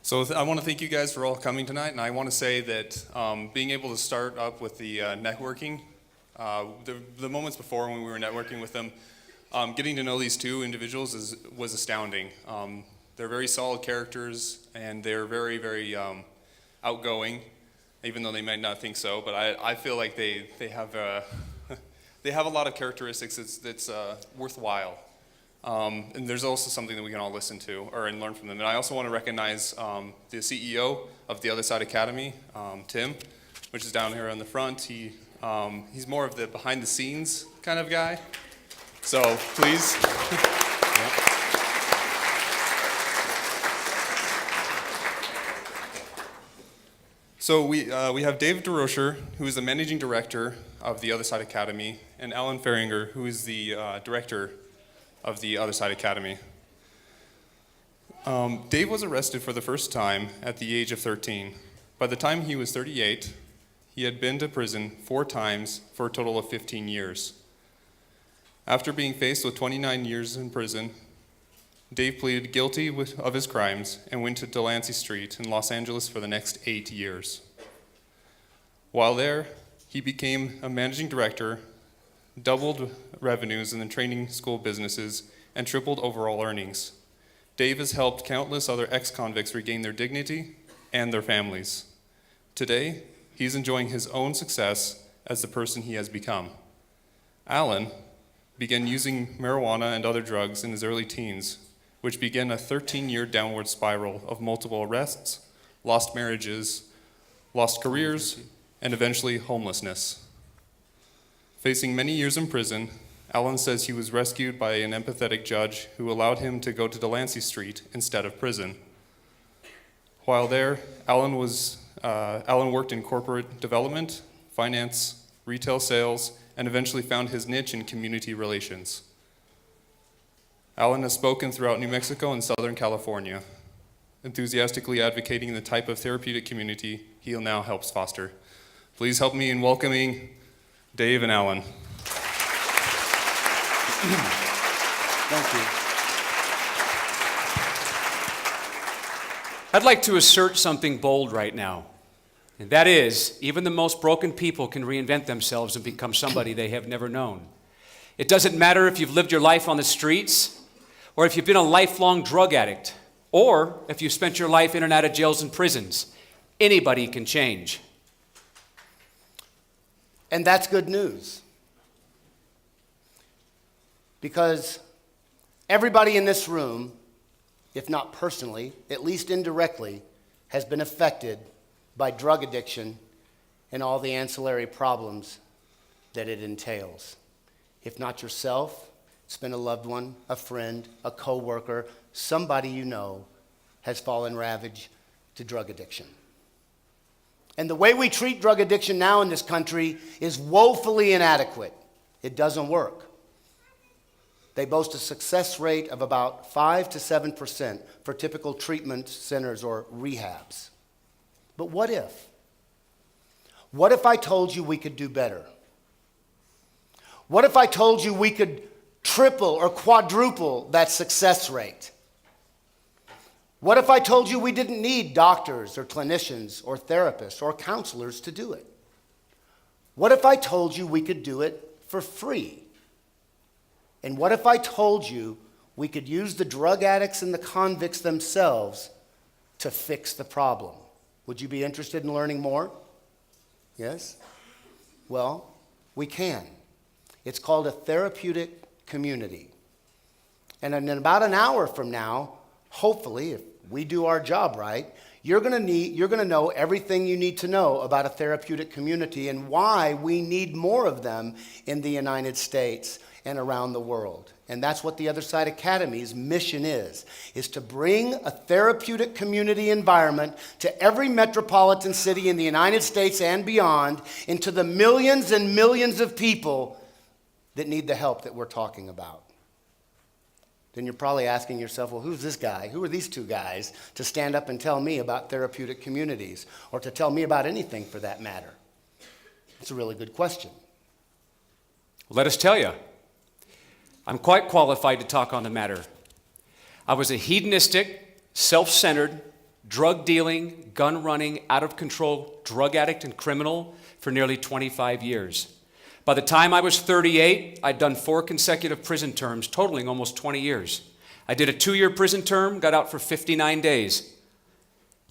I want to thank you guys for all coming tonight, and I want to say that being able to start up with the networking, the moments before when we were networking with them, getting to know these two individuals was astounding. They're very solid characters, and they're very, very outgoing, even though they might not think so. But I feel like they have they have a lot of characteristics that's worthwhile. And there's also something that we can all listen to and learn from them. And I also want to recognize the CEO of the Other Side Academy, Tim, which is down here on the front. He's more of the behind the scenes kind of guy. So please. So we have Dave DeRocher, who is the managing director of the Other Side Academy, and Alan Feringer, who is the director of the Other Side Academy. Dave was arrested for the first time at the age of 13. By the time he was 38, he had been to prison 4 times for a total of 15 years. After being faced with 29 years in prison, Dave pleaded guilty of his crimes and went to Delancey Street in Los Angeles for the next 8 years. While there, he became a managing director, doubled revenues in the training school businesses, and tripled overall earnings. Dave has helped countless other ex-convicts regain their dignity and their families. Today, he's enjoying his own success as the person he has become. Alan began using marijuana and other drugs in his early teens, which began a 13-year downward spiral of multiple arrests, lost marriages, lost careers, and eventually homelessness. Facing many years in prison, Alan says he was rescued by an empathetic judge who allowed him to go to Delancey Street instead of prison. While there, Alan worked in corporate development, finance, retail sales, and eventually found his niche in community relations. Alan has spoken throughout New Mexico and Southern California, enthusiastically advocating the type of therapeutic community he now helps foster. Please help me in welcoming Dave and Alan. Thank you. I'd like to assert something bold right now, and that is, even the most broken people can reinvent themselves and become somebody they have never known. It doesn't matter if you've lived your life on the streets, or if you've been a lifelong drug addict, or if you've spent your life in and out of jails and prisons. Anybody can change. And that's good news. Because everybody in this room, if not personally, at least indirectly, has been affected by drug addiction and all the ancillary problems that it entails. If not yourself, it's been a loved one, a friend, a coworker, somebody you know has fallen ravage to drug addiction. And the way we treat drug addiction now in this country is woefully inadequate. It doesn't work. They boast a success rate of about 5 to 7% for typical treatment centers or rehabs. But what if? What if I told you we could do better? What if I told you we could triple or quadruple that success rate? What if I told you we didn't need doctors or clinicians or therapists or counselors to do it? What if I told you we could do it for free? And what if I told you we could use the drug addicts and the convicts themselves to fix the problem? Would you be interested in learning more? Yes? Well, we can. It's called a therapeutic community. And in about an hour from now, hopefully, if we do our job right, you're going to know everything you need to know about a therapeutic community and why we need more of them in the United States and around the world. And that's what the Other Side Academy's mission is to bring a therapeutic community environment to every metropolitan city in the United States and beyond, and to the millions and millions of people that need the help that we're talking about. Then you're probably asking yourself, well, who's this guy? Who are these two guys to stand up and tell me about therapeutic communities, or to tell me about anything for that matter? It's a really good question. Let us tell you, I'm quite qualified to talk on the matter. I was a hedonistic, self-centered, drug dealing, gun running, out of control, drug addict, and criminal for nearly 25 years. By the time I was 38, I'd done 4 consecutive prison terms, totaling almost 20 years. I did a 2-year prison term, got out for 59 days.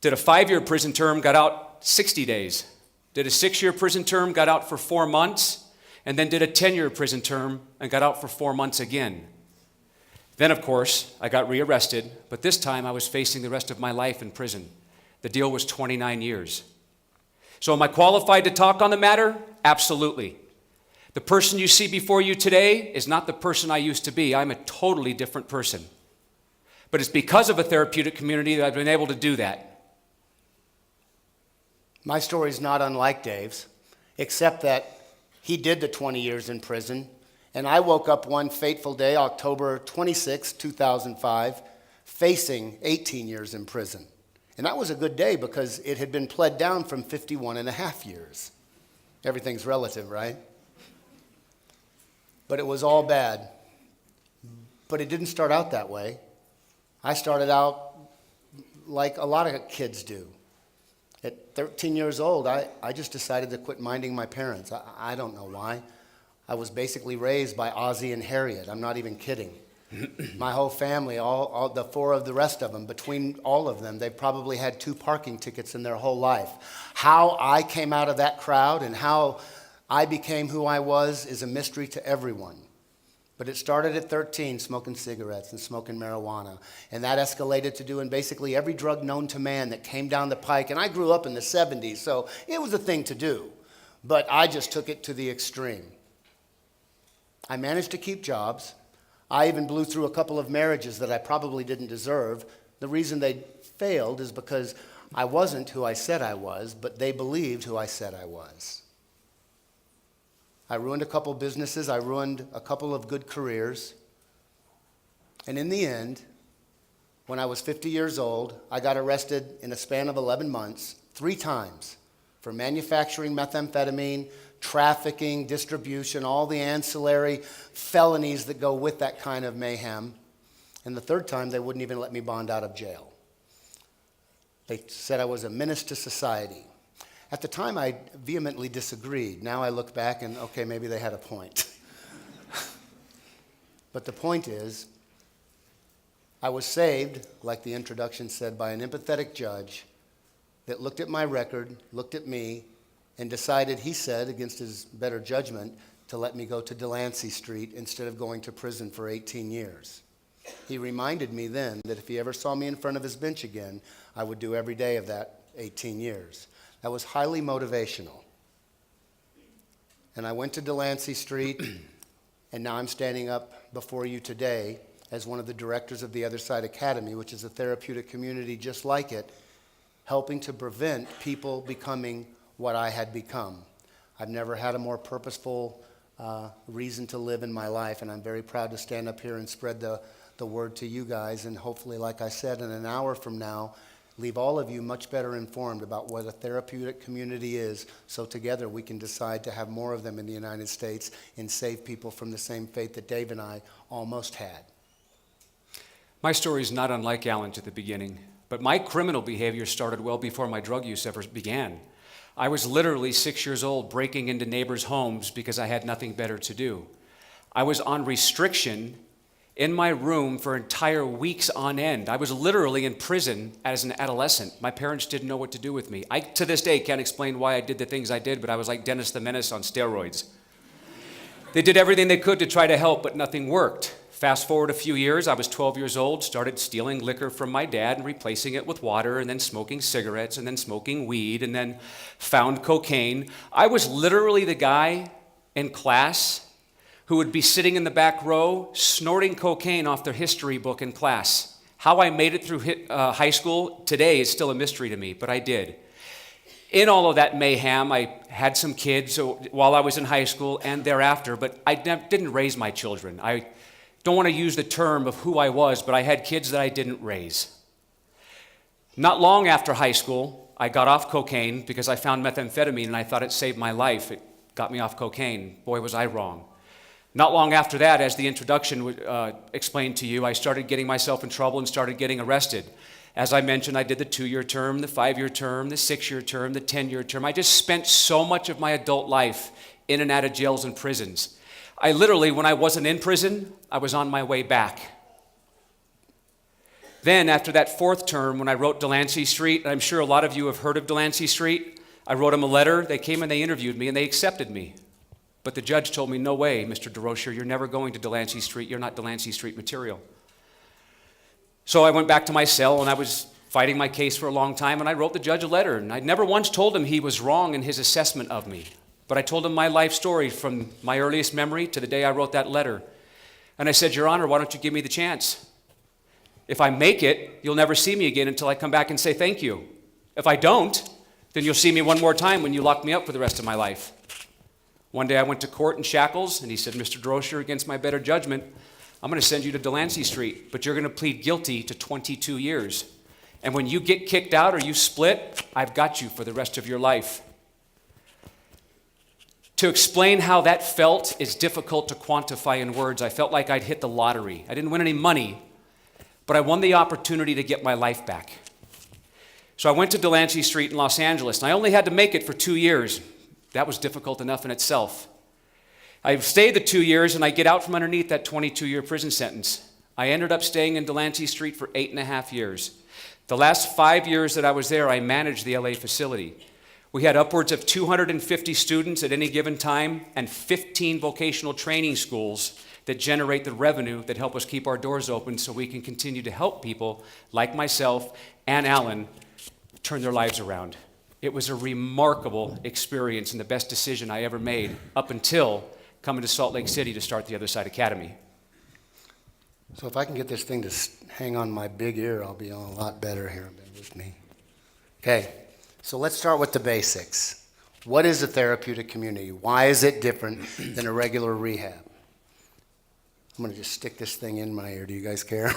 Did a 5-year prison term, got out 60 days. Did a 6-year prison term, got out for 4 months, and then did a 10-year prison term and got out for 4 months again. Then, of course, I got rearrested, but this time I was facing the rest of my life in prison. The deal was 29 years. So am I qualified to talk on the matter? Absolutely. The person you see before you today is not the person I used to be. I'm a totally different person. But it's because of a therapeutic community that I've been able to do that. My story is not unlike Dave's, except that he did the 20 years in prison, and I woke up one fateful day, October 26, 2005, facing 18 years in prison. And that was a good day because it had been pled down from 51 and a half years. Everything's relative, right? But it was all bad. But it didn't start out that way. I started out like a lot of kids do. At 13 years old, I just decided to quit minding my parents. I don't know why. I was basically raised by Ozzie and Harriet. I'm not even kidding. My whole family, all the 4 of the rest of them, between all of them, they probably had 2 parking tickets in their whole life. How I came out of that crowd and how I became who I was is a mystery to everyone. But it started at 13, smoking cigarettes and smoking marijuana. And that escalated to doing basically every drug known to man that came down the pike. And I grew up in the 70s, so it was a thing to do. But I just took it to the extreme. I managed to keep jobs. I even blew through a couple of marriages that I probably didn't deserve. The reason they failed is because I wasn't who I said I was, but they believed who I said I was. I ruined a couple businesses. I ruined a couple of good careers. And in the end, when I was 50 years old, I got arrested in a span of 11 months, 3 times, for manufacturing methamphetamine, trafficking, distribution, all the ancillary felonies that go with that kind of mayhem. And the 3rd time, they wouldn't even let me bond out of jail. They said I was a menace to society. At the time, I vehemently disagreed. Now I look back and, okay, maybe they had a point. But the point is, I was saved, like the introduction said, by an empathetic judge that looked at my record, looked at me, and decided, he said, against his better judgment, to let me go to Delancey Street instead of going to prison for 18 years. He reminded me then that if he ever saw me in front of his bench again, I would do every day of that 18 years. That was highly motivational. And I went to Delancey Street, and now I'm standing up before you today as one of the directors of the Other Side Academy, which is a therapeutic community just like it, helping to prevent people becoming what I had become. I've never had a more purposeful reason to live in my life, and I'm very proud to stand up here and spread the word to you guys, and hopefully, like I said, in an hour from now, leave all of you much better informed about what a therapeutic community is, so together we can decide to have more of them in the United States and save people from the same fate that Dave and I almost had. My story is not unlike Alan's at the beginning, but my criminal behavior started well before my drug use ever began. I was literally 6 years old breaking into neighbors' homes because I had nothing better to do. I was on restriction in my room for entire weeks on end. I was literally in prison as an adolescent. My parents didn't know what to do with me. I, to this day, can't explain why I did the things I did, but I was like Dennis the Menace on steroids. They did everything they could to try to help, but nothing worked. Fast forward a few years, I was 12 years old, started stealing liquor from my dad and replacing it with water, and then smoking cigarettes, and then smoking weed, and then found cocaine. I was literally the guy in class who would be sitting in the back row snorting cocaine off their history book in class. How I made it through high school today is still a mystery to me, but I did. In all of that mayhem, I had some kids while I was in high school and thereafter, but I didn't raise my children. I don't want to use the term of who I was, but I had kids that I didn't raise. Not long after high school, I got off cocaine because I found methamphetamine and I thought it saved my life. It got me off cocaine. Boy, was I wrong. Not long after that, as the introduction explained to you, I started getting myself in trouble and started getting arrested. As I mentioned, I did the 2-year term, the 5-year term, the 6-year term, the 10-year term. I just spent so much of my adult life in and out of jails and prisons. I literally, when I wasn't in prison, I was on my way back. Then after that 4th term, when I wrote Delancey Street, and I'm sure a lot of you have heard of Delancey Street, I wrote them a letter. They came and they interviewed me and they accepted me. But the judge told me, no way, Mr. DeRocher, you're never going to Delancey Street. You're not Delancey Street material. So I went back to my cell and I was fighting my case for a long time, and I wrote the judge a letter. And I never once told him he was wrong in his assessment of me. But I told him my life story from my earliest memory to the day I wrote that letter. And I said, Your Honor, why don't you give me the chance? If I make it, you'll never see me again until I come back and say thank you. If I don't, then you'll see me one more time when you lock me up for the rest of my life. One day I went to court in shackles, and he said, Mr. DeRocher, against my better judgment, I'm going to send you to Delancey Street, but you're going to plead guilty to 22 years. And when you get kicked out or you split, I've got you for the rest of your life. To explain how that felt is difficult to quantify in words. I felt like I'd hit the lottery. I didn't win any money, but I won the opportunity to get my life back. So I went to Delancey Street in Los Angeles, and I only had to make it for 2 years. That was difficult enough in itself. I stayed the 2 years, and I get out from underneath that 22-year prison sentence. I ended up staying in Delancey Street for 8.5 years. The last 5 years that I was there, I managed the LA facility. We had upwards of 250 students at any given time and 15 vocational training schools that generate the revenue that help us keep our doors open so we can continue to help people like myself and Alan turn their lives around. It was a remarkable experience and the best decision I ever made up until coming to Salt Lake City to start the Other Side Academy. So if I can get this thing to hang on my big ear, I'll be a lot better here. Bear with me. Okay, so let's start with the basics. What is a therapeutic community? Why is it different than a regular rehab? I'm going to just stick this thing in my ear. Do you guys care?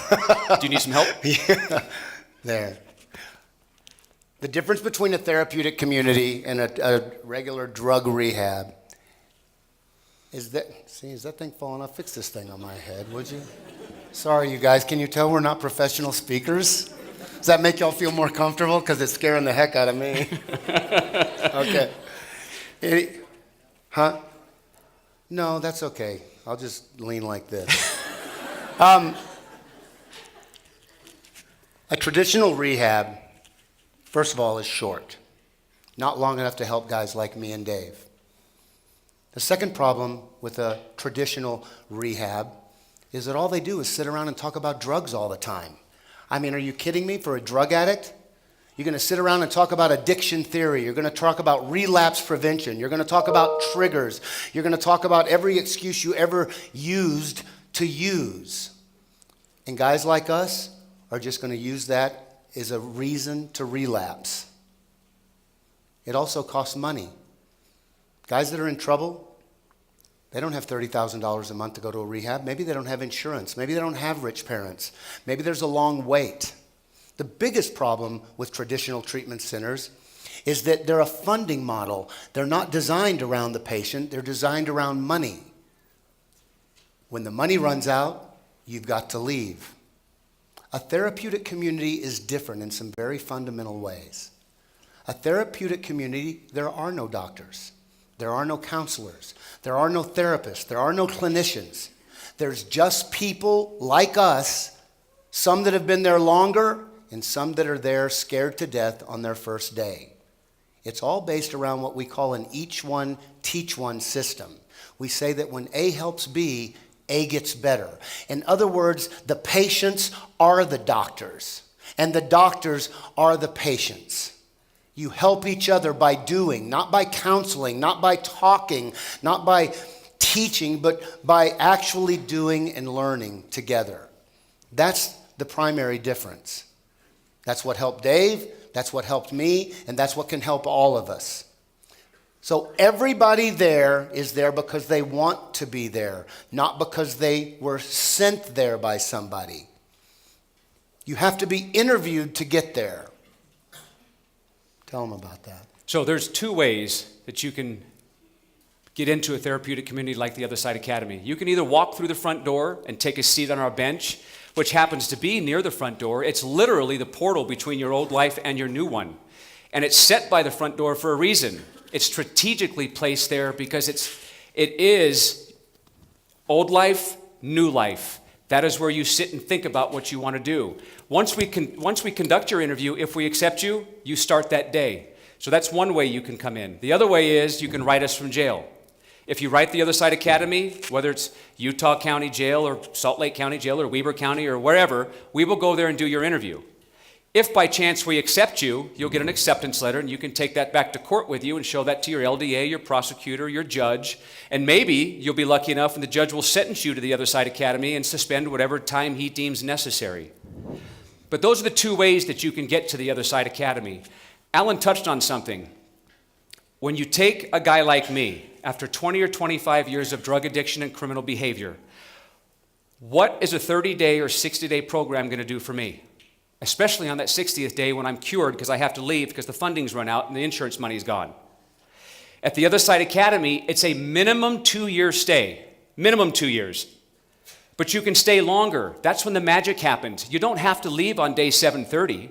Do you need some help? Yeah, there. The difference between a therapeutic community and a regular drug rehab is that, see, is that thing falling off? Fix this thing on my head, would you? Sorry, you guys. Can you tell we're not professional speakers? Does that make y'all feel more comfortable? Because it's scaring the heck out of me. Okay. Huh? No, that's okay. I'll just lean like this. A traditional rehab, first of all, is short. Not long enough to help guys like me and Dave. The second problem with a traditional rehab is that all they do is sit around and talk about drugs all the time. I mean, are you kidding me? For a drug addict, you're going to sit around and talk about addiction theory. You're going to talk about relapse prevention. You're going to talk about triggers. You're going to talk about every excuse you ever used to use. And guys like us are just going to use that as a reason to relapse. It also costs money. Guys that are in trouble, they don't have $30,000 a month to go to a rehab. Maybe they don't have insurance. Maybe they don't have rich parents. Maybe there's a long wait. The biggest problem with traditional treatment centers is that they're a funding model. They're not designed around the patient. They're designed around money. When the money runs out, you've got to leave. A therapeutic community is different in some very fundamental ways. A therapeutic community, there are no doctors. There are no counselors. There are no therapists. There are no clinicians. There's just people like us, some that have been there longer and some that are there scared to death on their first day. It's all based around what we call an each one, teach one system. We say that when A helps B, A gets better. In other words, the patients are the doctors, and the doctors are the patients. You help each other by doing, not by counseling, not by talking, not by teaching, but by actually doing and learning together. That's the primary difference. That's what helped Dave, that's what helped me, and that's what can help all of us. So everybody there is there because they want to be there, not because they were sent there by somebody. You have to be interviewed to get there. Tell them about that. So there's two ways that you can get into a therapeutic community like the Other Side Academy. You can either walk through the front door and take a seat on our bench, which happens to be near the front door. It's literally the portal between your old life and your new one. And it's set by the front door for a reason. It's strategically placed there because it is old life, new life. That is where you sit and think about what you want to do. Once we conduct your interview, if we accept you, you start that day. So that's one way you can come in. The other way is you can write us from jail. If you write the Other Side Academy, whether it's Utah County Jail or Salt Lake County Jail or Weber County or wherever, we will go there and do your interview. If by chance we accept you, you'll get an acceptance letter and you can take that back to court with you and show that to your LDA, your prosecutor, your judge, and maybe you'll be lucky enough and the judge will sentence you to the Other Side Academy and suspend whatever time he deems necessary. But those are the two ways that you can get to the Other Side Academy. Alan touched on something. When you take a guy like me, after 20 or 25 years of drug addiction and criminal behavior, what is a 30-day or 60-day program going to do for me? Especially on that 60th day when I'm cured because I have to leave because the funding's run out and the insurance money's gone. At the Other Side Academy, it's a minimum 2-year stay. Minimum 2 years. But you can stay longer. That's when the magic happens. You don't have to leave on day 730.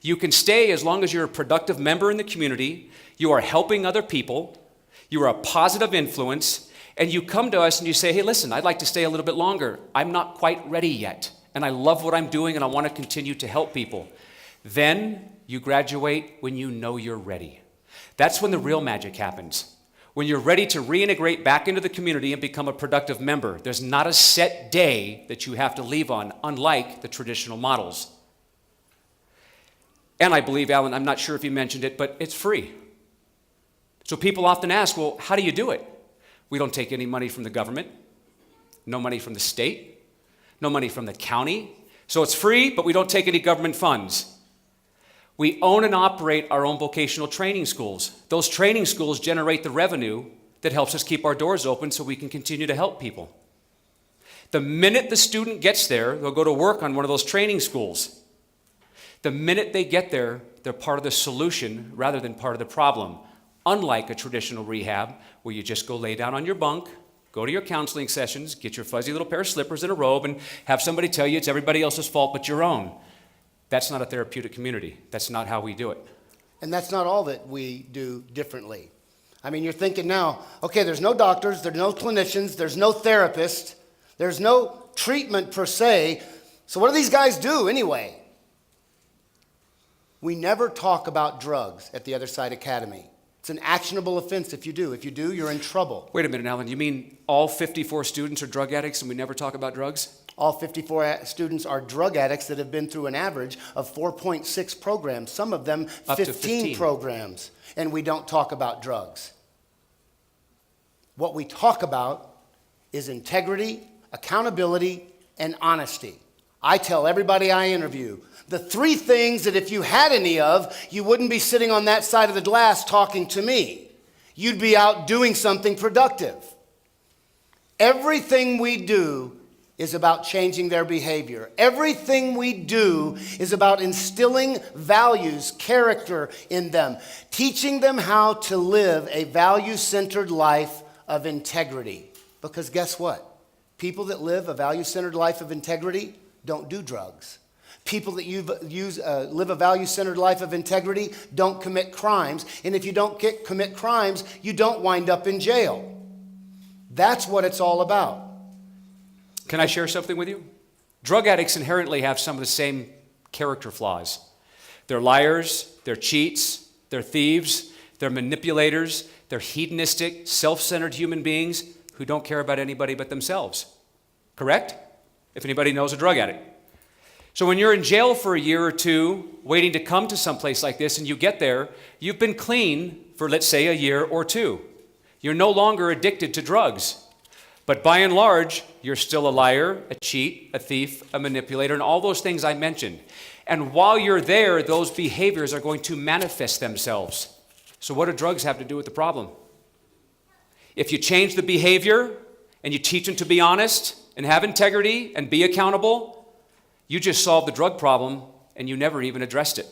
You can stay as long as you're a productive member in the community, you are helping other people, you are a positive influence, and you come to us and you say, hey, listen, I'd like to stay a little bit longer. I'm not quite ready yet, and I love what I'm doing, and I want to continue to help people. Then you graduate when you know you're ready. That's when the real magic happens. When you're ready to reintegrate back into the community and become a productive member. There's not a set day that you have to leave on, unlike the traditional models. And I believe, Alan, I'm not sure if you mentioned it, but it's free. So people often ask, well, how do you do it? We don't take any money from the government, no money from the state, no money from the county. So it's free, but we don't take any government funds. We own and operate our own vocational training schools. Those training schools generate the revenue that helps us keep our doors open so we can continue to help people. The minute the student gets there, they'll go to work on one of those training schools. The minute they get there, they're part of the solution rather than part of the problem. Unlike a traditional rehab where you just go lay down on your bunk, go to your counseling sessions, get your fuzzy little pair of slippers and a robe, and have somebody tell you it's everybody else's fault but your own. That's not a therapeutic community. That's not how we do it. And that's not all that we do differently. I mean, you're thinking now, okay, there's no doctors, there's no clinicians, there's no therapists, there's no treatment per se. So what do these guys do anyway? We never talk about drugs at the Other Side Academy. It's an actionable offense if you do. If you do, you're in trouble. Wait a minute, Alan. You mean all 54 students are drug addicts and we never talk about drugs? All 54 students are drug addicts that have been through an average of 4.6 programs, some of them Up to 15 programs, and we don't talk about drugs. What we talk about is integrity, accountability, and honesty. I tell everybody I interview, the 3 things that if you had any of, you wouldn't be sitting on that side of the glass talking to me. You'd be out doing something productive. Everything we do is about changing their behavior. Everything we do is about instilling values, character in them, teaching them how to live a value-centered life of integrity. Because guess what? People that live a value-centered life of integrity don't do drugs. People that live a value-centered life of integrity don't commit crimes. And if you don't commit crimes, you don't wind up in jail. That's what it's all about. Can I share something with you? Drug addicts inherently have some of the same character flaws. They're liars, they're cheats, they're thieves, they're manipulators, they're hedonistic, self-centered human beings who don't care about anybody but themselves. Correct? If anybody knows a drug addict. So when you're in jail for a year or two, waiting to come to some place like this, and you get there, you've been clean for, let's say, a year or two. You're no longer addicted to drugs. But by and large, you're still a liar, a cheat, a thief, a manipulator, and all those things I mentioned. And while you're there, those behaviors are going to manifest themselves. So what do drugs have to do with the problem? If you change the behavior and you teach them to be honest and have integrity and be accountable, you just solved the drug problem and you never even addressed it.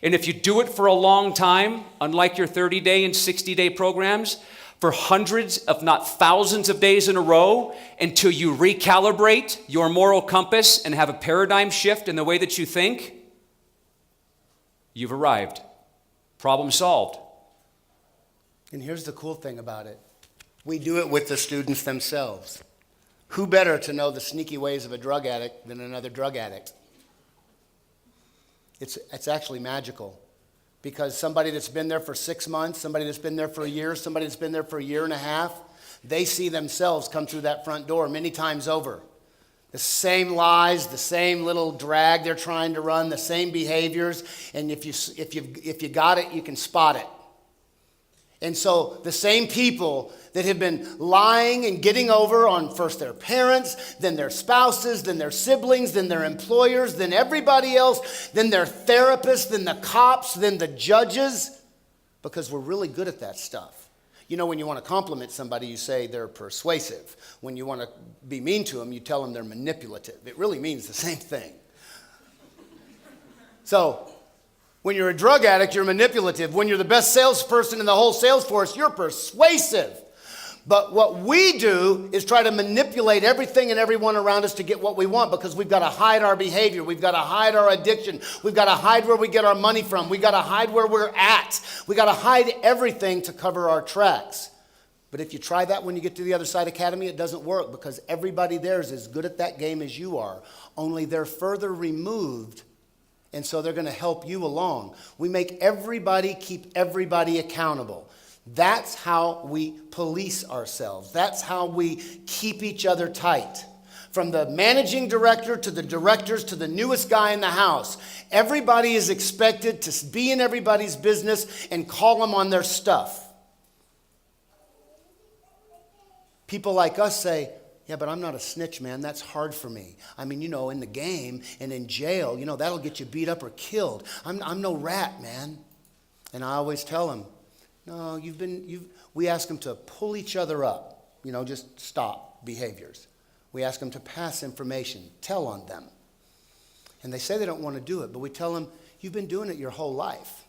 And if you do it for a long time, unlike your 30-day and 60-day programs, for hundreds, if not thousands of days in a row until you recalibrate your moral compass and have a paradigm shift in the way that you think, you've arrived. Problem solved. And here's the cool thing about it. We do it with the students themselves. Who better to know the sneaky ways of a drug addict than another drug addict? It's actually magical, because somebody that's been there for 6 months, somebody that's been there for a year, somebody that's been there for a year and a half, they see themselves come through that front door many times over. The same lies, the same little drag they're trying to run, the same behaviors, and if you got it, you can spot it. And so the same people that have been lying and getting over on first their parents, then their spouses, then their siblings, then their employers, then everybody else, then their therapists, then the cops, then the judges, because we're really good at that stuff. You know, when you want to compliment somebody, you say they're persuasive. When you want to be mean to them, you tell them they're manipulative. It really means the same thing. So, when you're a drug addict, you're manipulative. When you're the best salesperson in the whole sales force, you're persuasive. But what we do is try to manipulate everything and everyone around us to get what we want, because we've got to hide our behavior. We've got to hide our addiction. We've got to hide where we get our money from. We've got to hide where we're at. We've got to hide everything to cover our tracks. But if you try that when you get to the Other Side Academy, it doesn't work, because everybody there is as good at that game as you are, only they're further removed. And so they're going to help you along. We make everybody keep everybody accountable. That's how we police ourselves. That's how we keep each other tight. From the managing director to the directors to the newest guy in the house, everybody is expected to be in everybody's business and call them on their stuff. People like us say, yeah, but I'm not a snitch, man. That's hard for me. I mean, you know, in the game and in jail, you know, that'll get you beat up or killed. I'm no rat, man. And I always tell them, no, we ask them to pull each other up, you know, just stop behaviors. We ask them to pass information, tell on them. And they say they don't want to do it, but we tell them, you've been doing it your whole life.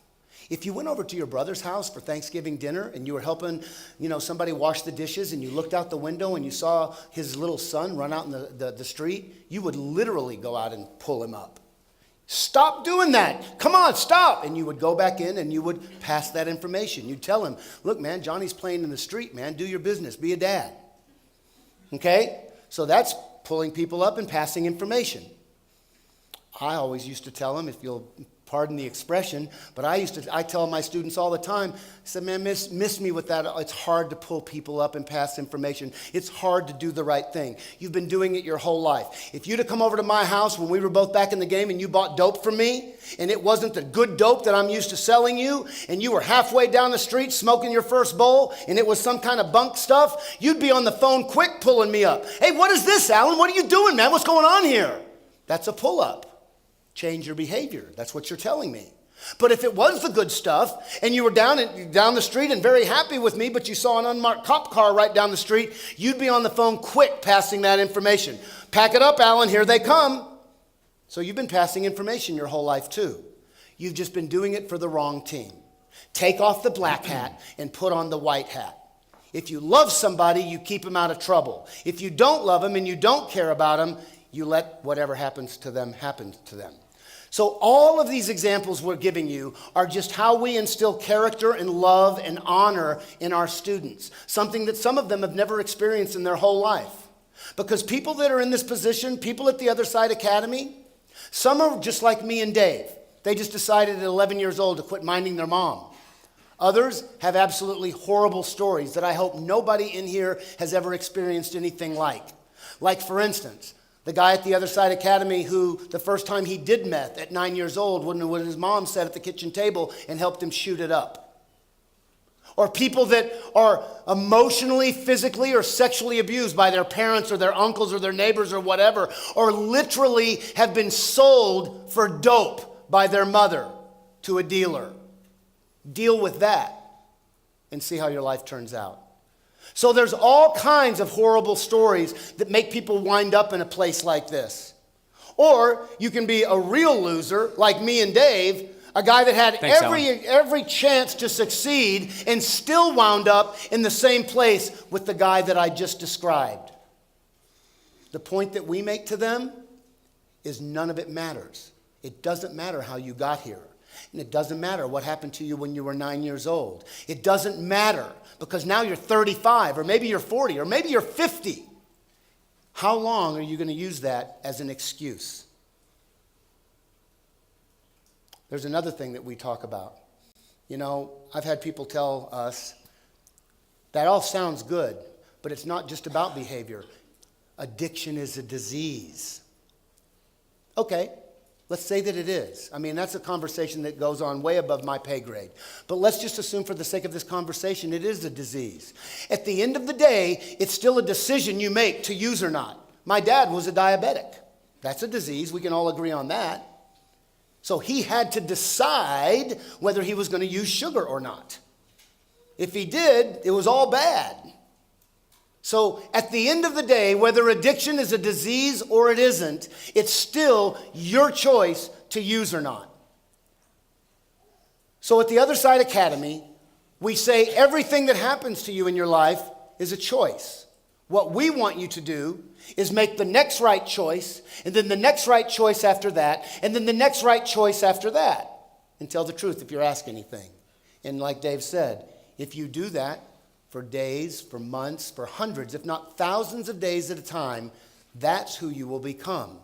If you went over to your brother's house for Thanksgiving dinner and you were helping, you know, somebody wash the dishes, and you looked out the window and you saw his little son run out in the street, you would literally go out and pull him up. Stop doing that. Come on, stop. And you would go back in and you would pass that information. You'd tell him, look, man, Johnny's playing in the street, man. Do your business. Be a dad. Okay? So that's pulling people up and passing information. I always used to tell them, if you'll pardon the expression, but I tell my students all the time, I said, man, miss me with that. It's hard to pull people up and pass information. It's hard to do the right thing. You've been doing it your whole life. If you'd have come over to my house when we were both back in the game and you bought dope from me, and it wasn't the good dope that I'm used to selling you, and you were halfway down the street smoking your first bowl, and it was some kind of bunk stuff, you'd be on the phone quick pulling me up. Hey, what is this, Alan? What are you doing, man? What's going on here? That's a pull-up. Change your behavior. That's what you're telling me. But if it was the good stuff and you were down the street and very happy with me, but you saw an unmarked cop car right down the street, you'd be on the phone quick passing that information. Pack it up, Alan, here they come. So you've been passing information your whole life too. You've just been doing it for the wrong team. Take off the black hat and put on the white hat. If you love somebody, you keep them out of trouble. If you don't love them and you don't care about them, you let whatever happens to them happen to them. So all of these examples we're giving you are just how we instill character and love and honor in our students, something that some of them have never experienced in their whole life. Because people that are in this position, people at the Other Side Academy, some are just like me and Dave. They just decided at 11 years old to quit minding their mom. Others have absolutely horrible stories that I hope nobody in here has ever experienced anything like. Like, for instance, the guy at the Other Side Academy who the first time he did meth at 9 years old when his mom sat at the kitchen table and helped him shoot it up. Or people that are emotionally, physically, or sexually abused by their parents or their uncles or their neighbors or whatever, or literally have been sold for dope by their mother to a dealer. Deal with that and see how your life turns out. So there's all kinds of horrible stories that make people wind up in a place like this. Or you can be a real loser like me and Dave. A guy that had Thanks, every chance to succeed and still wound up in the same place with the guy that I just described. The point that we make to them is none of it matters. It doesn't matter how you got here. And it doesn't matter what happened to you when you were 9 years old. It doesn't matter because now you're 35 or maybe you're 40 or maybe you're 50. How long are you going to use that as an excuse? There's another thing that we talk about. You know, I've had people tell us that all sounds good, but it's not just about behavior. Addiction is a disease. Okay, let's say that it is. I mean, that's a conversation that goes on way above my pay grade. But let's just assume for the sake of this conversation, it is a disease. At the end of the day, it's still a decision you make to use or not. My dad was a diabetic. That's a disease. We can all agree on that. So he had to decide whether he was going to use sugar or not. If he did, it was all bad. So at the end of the day, whether addiction is a disease or it isn't, it's still your choice to use or not. So at the Other Side Academy, we say everything that happens to you in your life is a choice. What we want you to do is make the next right choice, and then the next right choice after that, and then the next right choice after that. And tell the truth if you're asked anything. And like Dave said, if you do that for days, for months, for hundreds, if not thousands of days at a time, that's who you will become.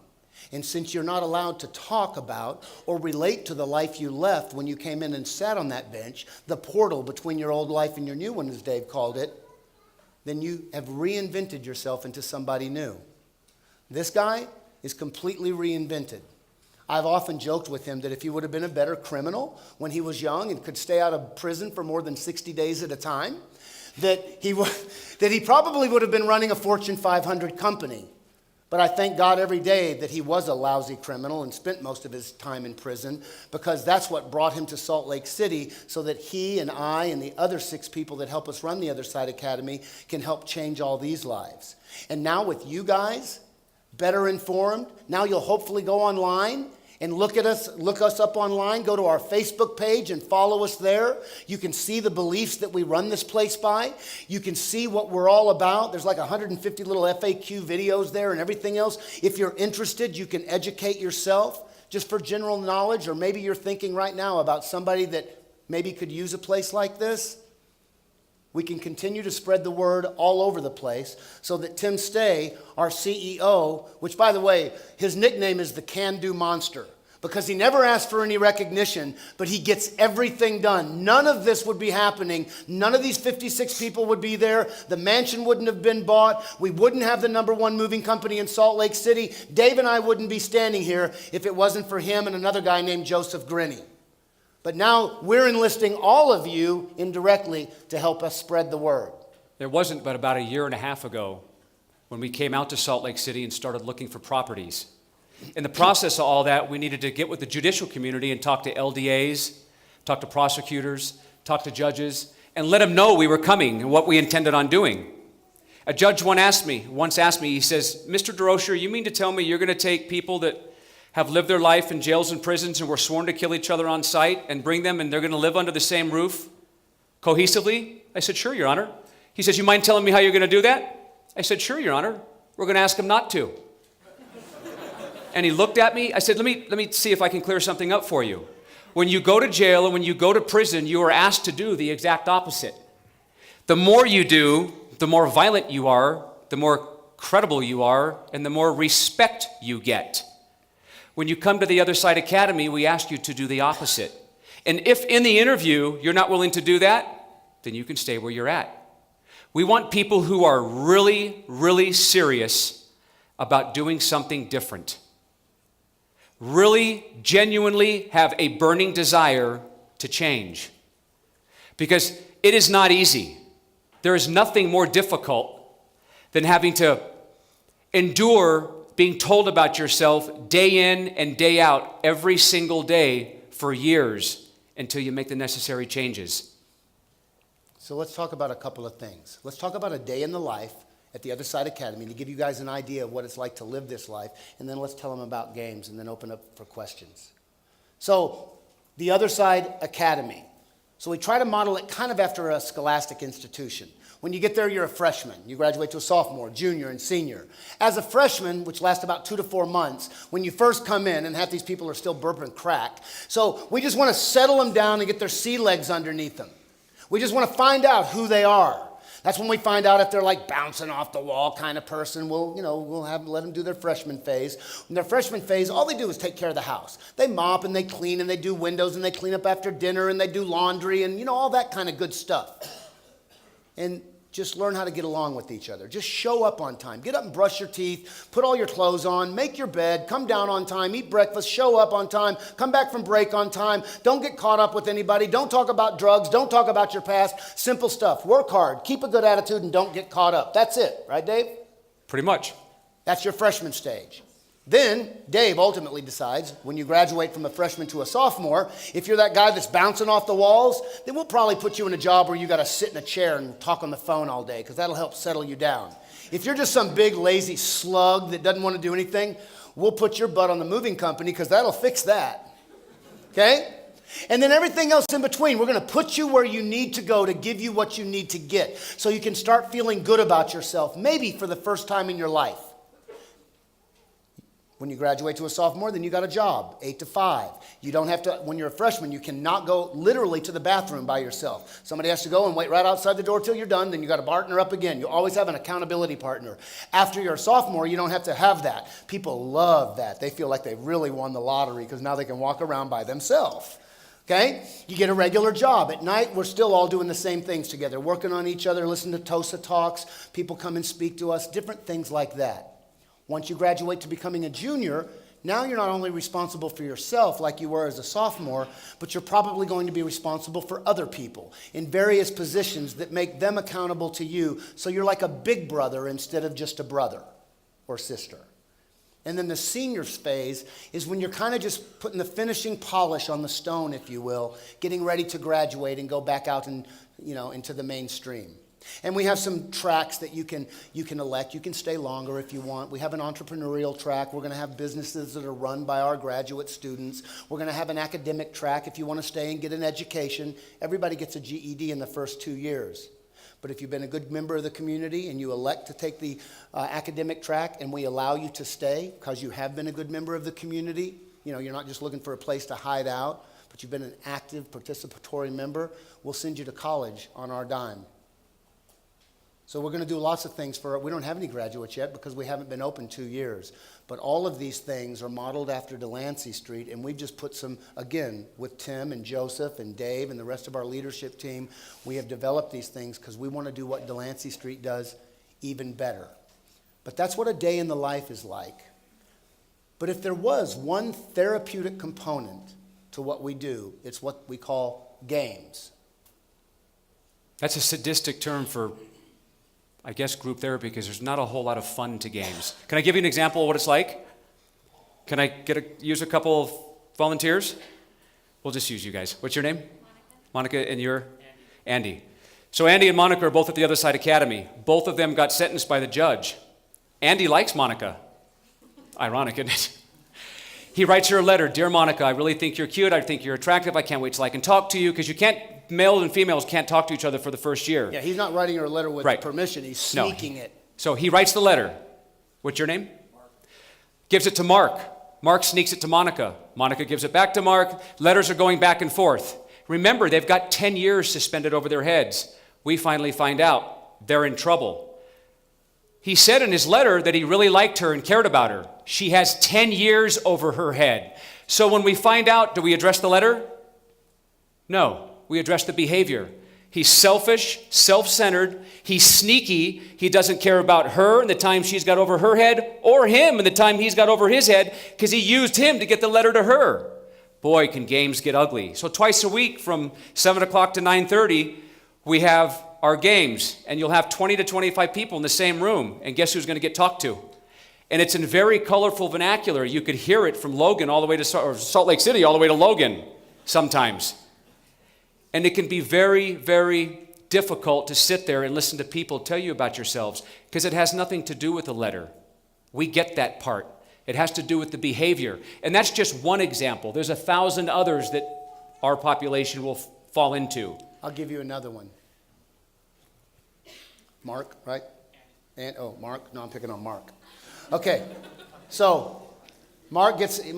And since you're not allowed to talk about or relate to the life you left when you came in and sat on that bench, the portal between your old life and your new one, as Dave called it, then you have reinvented yourself into somebody new. This guy is completely reinvented. I've often joked with him that if he would have been a better criminal when he was young and could stay out of prison for more than 60 days at a time, that he probably would have been running a Fortune 500 company. But I thank God every day that he was a lousy criminal and spent most of his time in prison, because that's what brought him to Salt Lake City, so that he and I and the other 6 people that help us run the Other Side Academy can help change all these lives. And now with you guys, better informed, now you'll hopefully go online and look us up online, go to our Facebook page and follow us there. You can see the beliefs that we run this place by. You can see what we're all about. There's like 150 little FAQ videos there and everything else. If you're interested, you can educate yourself just for general knowledge, or maybe you're thinking right now about somebody that maybe could use a place like this. We can continue to spread the word all over the place so that Tim Stay, our CEO, which, by the way, his nickname is the Can-Do Monster, because he never asks for any recognition, but he gets everything done. None of this would be happening. None of these 56 people would be there. The mansion wouldn't have been bought. We wouldn't have the #1 moving company in Salt Lake City. Dave and I wouldn't be standing here if it wasn't for him and another guy named Joseph Grinney. But now we're enlisting all of you indirectly to help us spread the word. There wasn't but about a year and a half ago when we came out to Salt Lake City and started looking for properties. In the process of all that, we needed to get with the judicial community and talk to LDAs, talk to prosecutors, talk to judges, and let them know we were coming and what we intended on doing. A judge once asked me, he says, "Mr. DeRocher, you mean to tell me you're going to take people that have lived their life in jails and prisons and were sworn to kill each other on sight and bring them, and they're going to live under the same roof cohesively?" I said, "Sure, Your Honor." He says, "You mind telling me how you're going to do that?" I said, "Sure, Your Honor. We're going to ask them not to." And he looked at me. I said, let me see if I can clear something up for you. When you go to jail and when you go to prison, you are asked to do the exact opposite. The more you do, the more violent you are, the more credible you are, and the more respect you get. When you come to the Other Side Academy, we ask you to do the opposite. And if in the interview you're not willing to do that, then you can stay where you're at. We want people who are really, really serious about doing something different. Really, genuinely have a burning desire to change. Because it is not easy. There is nothing more difficult than having to endure being told about yourself day in and day out every single day for years until you make the necessary changes. So let's talk about a couple of things. Let's talk about a day in the life at the Other Side Academy to give you guys an idea of what it's like to live this life, and then let's tell them about games and then open up for questions. So The other side, academy. So we try to model it kind of after a scholastic institution. When you get there, you're a freshman. You graduate to a sophomore, junior, and senior. As a freshman, which lasts about 2 to 4 months, when you first come in, and half these people are still burping crack, so we just want to settle them down and get their sea legs underneath them. We just want to find out who they are. That's when we find out if they're like bouncing off the wall kind of person. We'll let them do their freshman phase. In their freshman phase, all they do is take care of the house. They mop and they clean and they do windows and they clean up after dinner and they do laundry and all that kind of good stuff. And just learn how to get along with each other. Just show up on time. Get up and brush your teeth. Put all your clothes on. Make your bed. Come down on time. Eat breakfast. Show up on time. Come back from break on time. Don't get caught up with anybody. Don't talk about drugs. Don't talk about your past. Simple stuff. Work hard. Keep a good attitude and don't get caught up. That's it. Right, Dave? Pretty much. That's your freshman stage. Then Dave ultimately decides when you graduate from a freshman to a sophomore, if you're that guy that's bouncing off the walls, then we'll probably put you in a job where you got to sit in a chair and talk on the phone all day because that'll help settle you down. If you're just some big lazy slug that doesn't want to do anything, we'll put your butt on the moving company because that'll fix that. Okay? And then everything else in between, we're going to put you where you need to go to give you what you need to get so you can start feeling good about yourself, maybe for the first time in your life. When you graduate to a sophomore, then you got a job, 8 to 5. You don't have to, when you're a freshman, you cannot go literally to the bathroom by yourself. Somebody has to go and wait right outside the door till you're done, then you got to partner up again. You always have an accountability partner. After you're a sophomore, you don't have to have that. People love that. They feel like they really won the lottery because now they can walk around by themselves. Okay? You get a regular job. At night, we're still all doing the same things together, working on each other, listening to TOSA talks, people come and speak to us, different things like that. Once you graduate to becoming a junior, now you're not only responsible for yourself like you were as a sophomore, but you're probably going to be responsible for other people in various positions that make them accountable to you. So you're like a big brother instead of just a brother or sister. And then the seniors phase is when you're kind of just putting the finishing polish on the stone, if you will, getting ready to graduate and go back out and, into the mainstream. And we have some tracks that you can elect. You can stay longer if you want. We have an entrepreneurial track. We're going to have businesses that are run by our graduate students. We're going to have an academic track if you want to stay and get an education. Everybody gets a GED in the first 2 years. But if you've been a good member of the community and you elect to take the academic track and we allow you to stay because you have been a good member of the community, you're not just looking for a place to hide out, but you've been an active participatory member, we'll send you to college on our dime. So we're going to do lots of things we don't have any graduates yet because we haven't been open 2 years. But all of these things are modeled after Delancey Street, and we've just put some, again, with Tim and Joseph and Dave and the rest of our leadership team, we have developed these things because we want to do what Delancey Street does even better. But that's what a day in the life is like. But if there was one therapeutic component to what we do, it's what we call games. That's a sadistic term for, I guess, group therapy, because there's not a whole lot of fun to games. Can I give you an example of what it's like? Can I use a couple of volunteers? We'll just use you guys. What's your name? Monica, and you're? Andy. So Andy and Monica are both at the Other Side Academy. Both of them got sentenced by the judge. Andy likes Monica. Ironic, isn't it? He writes her a letter. Dear Monica, I really think you're cute. I think you're attractive. I can't wait till I can talk to you, because males and females can't talk to each other for the first year. Yeah, he's not writing her a letter with permission. He's sneaking it. So he writes the letter. What's your name? Mark. Gives it to Mark. Mark sneaks it to Monica. Monica gives it back to Mark. Letters are going back and forth. Remember, they've got 10 years suspended over their heads. We finally find out they're in trouble. He said in his letter that he really liked her and cared about her. She has 10 years over her head. So when we find out, do we address the letter? No, we address the behavior. He's selfish, self-centered. He's sneaky. He doesn't care about her and the time she's got over her head, or him and the time he's got over his head, because he used him to get the letter to her. Boy, can games get ugly. So twice a week from 7 o'clock to 9:30, we have our games, and you'll have 20 to 25 people in the same room, and guess who's going to get talked to? And it's in very colorful vernacular. You could hear it from Logan all the way to Salt Lake City, all the way to Logan sometimes. And it can be very, very difficult to sit there and listen to people tell you about yourselves, because it has nothing to do with the letter. We get that part. It has to do with the behavior. And that's just one example. There's 1,000 others that our population will fall into. I'll give you another one. Mark, right? Mark. No, I'm picking on Mark. Okay, so Mark's in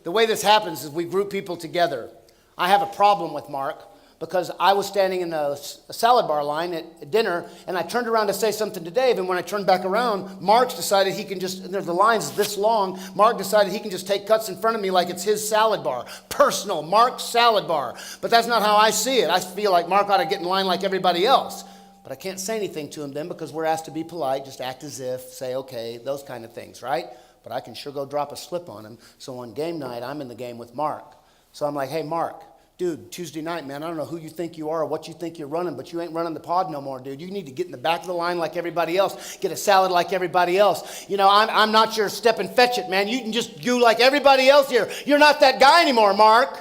the way this happens is we group people together. I have a problem with Mark because I was standing in a salad bar line at dinner, and I turned around to say something to Dave, and when I turned back around, Mark's decided he can just, the line's this long, Mark decided he can just take cuts in front of me like it's his salad bar. Personal, Mark's salad bar. But that's not how I see it. I feel like Mark ought to get in line like everybody else. But I can't say anything to him then because we're asked to be polite, just act as if, say okay, those kind of things, right? But I can sure go drop a slip on him. So on game night, I'm in the game with Mark. So I'm like, hey, Mark, dude, Tuesday night, man, I don't know who you think you are or what you think you're running, but you ain't running the pod no more, dude. You need to get in the back of the line like everybody else, get a salad like everybody else. You know, I'm not your step and fetch it, man. You can just do like everybody else here. You're not that guy anymore, Mark.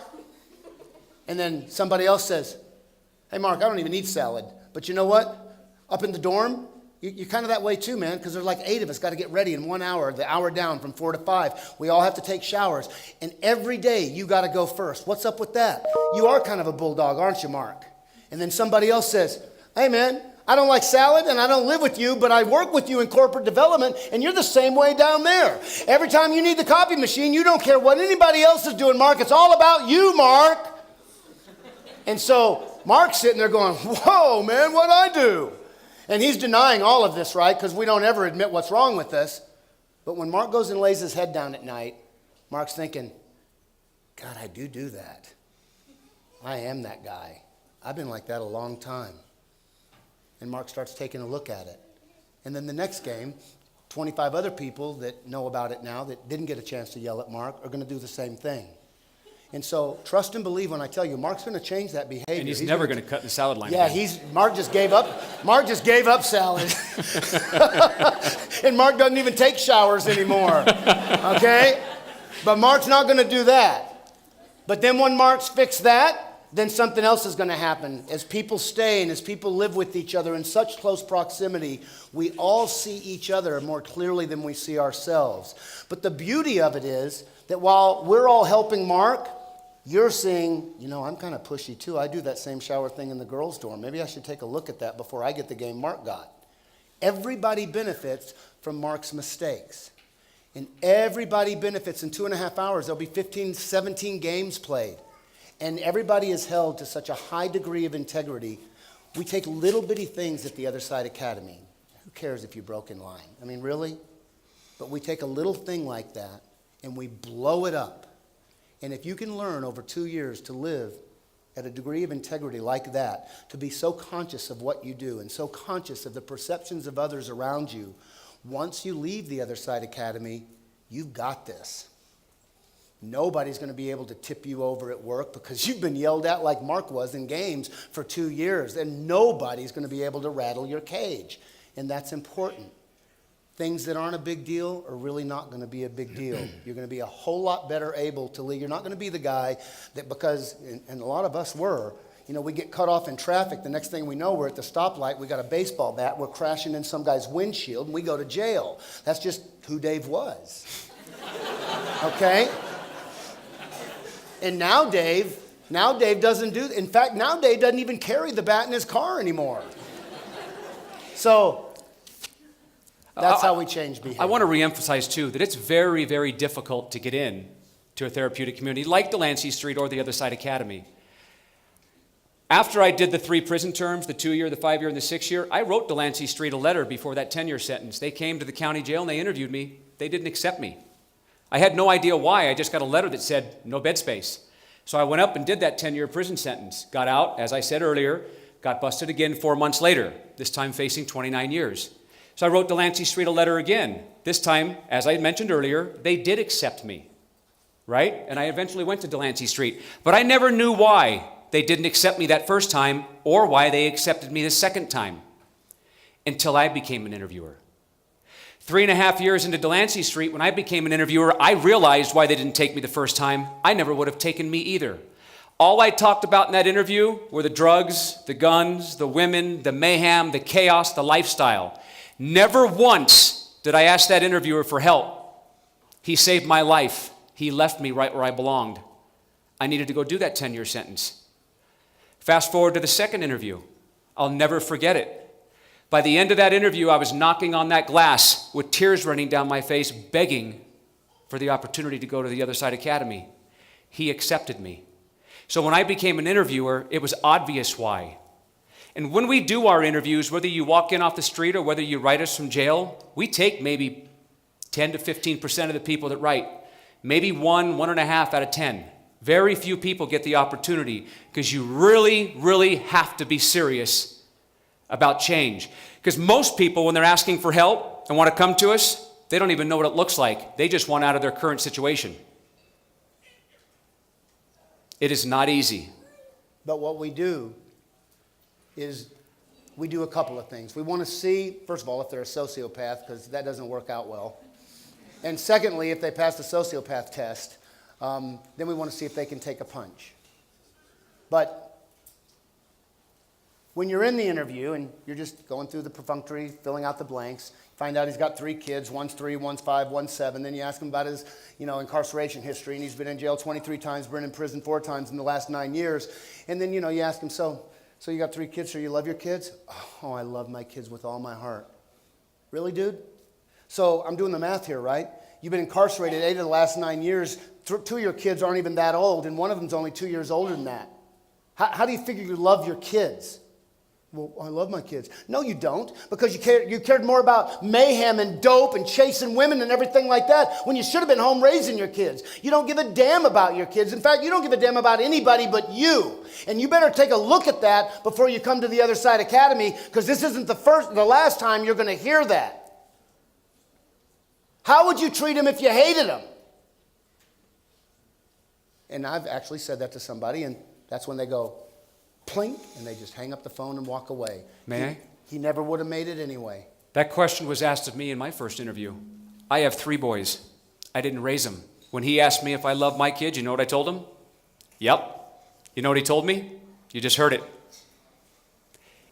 And then somebody else says, hey, Mark, I don't even need salad. But you know what? Up in the dorm, you're kind of that way too, man, because there's like 8 of us got to get ready in 1 hour, the hour down from 4 to 5. We all have to take showers. And every day you got to go first. What's up with that? You are kind of a bulldog, aren't you, Mark? And then somebody else says, hey, man, I don't like salad and I don't live with you, but I work with you in corporate development, and you're the same way down there. Every time you need the copy machine, you don't care what anybody else is doing, Mark. It's all about you, Mark. And so Mark's sitting there going, whoa, man, what'd I do? And he's denying all of this, right? Because we don't ever admit what's wrong with us. But when Mark goes and lays his head down at night, Mark's thinking, God, I do that. I am that guy. I've been like that a long time. And Mark starts taking a look at it. And then the next game, 25 other people that know about it now that didn't get a chance to yell at Mark are going to do the same thing. And so trust and believe when I tell you, Mark's going to change that behavior. And he's never going to cut the salad line. Yeah, Mark just gave up. Mark just gave up salad. And Mark doesn't even take showers anymore. Okay? But Mark's not going to do that. But then when Mark's fixed that, then something else is going to happen. As people stay and as people live with each other in such close proximity, we all see each other more clearly than we see ourselves. But the beauty of it is that while we're all helping Mark, you're seeing, you know, I'm kind of pushy too. I do that same shower thing in the girls' dorm. Maybe I should take a look at that before I get the game Mark got. Everybody benefits from Mark's mistakes. And everybody benefits in 2.5 hours. There'll be 15, 17 games played. And everybody is held to such a high degree of integrity. We take little bitty things at the Other Side Academy. Who cares if you broke in line? I mean, really? But we take a little thing like that and we blow it up. And if you can learn over 2 years to live at a degree of integrity like that, to be so conscious of what you do and so conscious of the perceptions of others around you, once you leave the Other Side Academy, you've got this. Nobody's going to be able to tip you over at work because you've been yelled at like Mark was in games for 2 years. And nobody's going to be able to rattle your cage. And that's important. Things that aren't a big deal are really not going to be a big deal. You're going to be a whole lot better able to lead. You're not going to be the guy that because, and a lot of us were, you know, we get cut off in traffic. The next thing we know, we're at the stoplight. We got a baseball bat. We're crashing in some guy's windshield, and we go to jail. That's just who Dave was. Okay? And now Dave doesn't do, in fact, now Dave doesn't even carry the bat in his car anymore. So that's how we change behavior. I want to reemphasize, too, that it's very, very difficult to get in to a therapeutic community like Delancey Street or the Other Side Academy. After I did the 3 prison terms, the 2-year, the 5-year, and the 6-year, I wrote Delancey Street a letter before that 10-year sentence. They came to the county jail and they interviewed me. They didn't accept me. I had no idea why. I just got a letter that said no bed space. So I went up and did that 10-year prison sentence. Got out, as I said earlier, got busted again 4 months later, this time facing 29 years. So I wrote Delancey Street a letter again. This time, as I mentioned earlier, they did accept me, right? And I eventually went to Delancey Street. But I never knew why they didn't accept me that first time or why they accepted me the second time until I became an interviewer. 3.5 years into Delancey Street, when I became an interviewer, I realized why they didn't take me the first time. I never would have taken me either. All I talked about in that interview were the drugs, the guns, the women, the mayhem, the chaos, the lifestyle. Never once did I ask that interviewer for help. He saved my life. He left me right where I belonged. I needed to go do that 10-year sentence. Fast forward to the second interview. I'll never forget it. By the end of that interview, I was knocking on that glass with tears running down my face, begging for the opportunity to go to the Other Side Academy. He accepted me. So when I became an interviewer, it was obvious why. And when we do our interviews, whether you walk in off the street or whether you write us from jail, we take maybe 10 to 15% of the people that write. Maybe 1.5 out of 10. Very few people get the opportunity because you really, really have to be serious about change. Because most people, when they're asking for help and want to come to us, they don't even know what it looks like. They just want out of their current situation. It is not easy. But what we do is we do a couple of things. We want to see, first of all, if they're a sociopath, because that doesn't work out well. And secondly, if they pass the sociopath test, then we want to see if they can take a punch. But when you're in the interview and you're just going through the perfunctory, filling out the blanks, find out he's got 3 kids, one's 3, one's 5, one's 7. Then you ask him about his, incarceration history, and he's been in jail 23 times, been in prison 4 times in the last 9 years. And then, you ask him, so you got 3 kids, so you love your kids? Oh, I love my kids with all my heart. Really, dude? So I'm doing the math here, right? You've been incarcerated 8 of the last 9 years. 2 of your kids aren't even that old, and one of them's only 2 years older than that. How do you figure you love your kids? Well, I love my kids. No, you don't, because you cared more about mayhem and dope and chasing women and everything like that when you should have been home raising your kids. You don't give a damn about your kids. In fact, you don't give a damn about anybody but you. And you better take a look at that before you come to the Other Side Academy, because this isn't the last time you're going to hear that. How would you treat him if you hated him? And I've actually said that to somebody, and that's when they go, plink, and they just hang up the phone and walk away. May I? He never would have made it anyway. That question was asked of me in my first interview. I have 3 boys. I didn't raise them. When he asked me if I love my kids, you know what I told him? Yep. You know what he told me? You just heard it.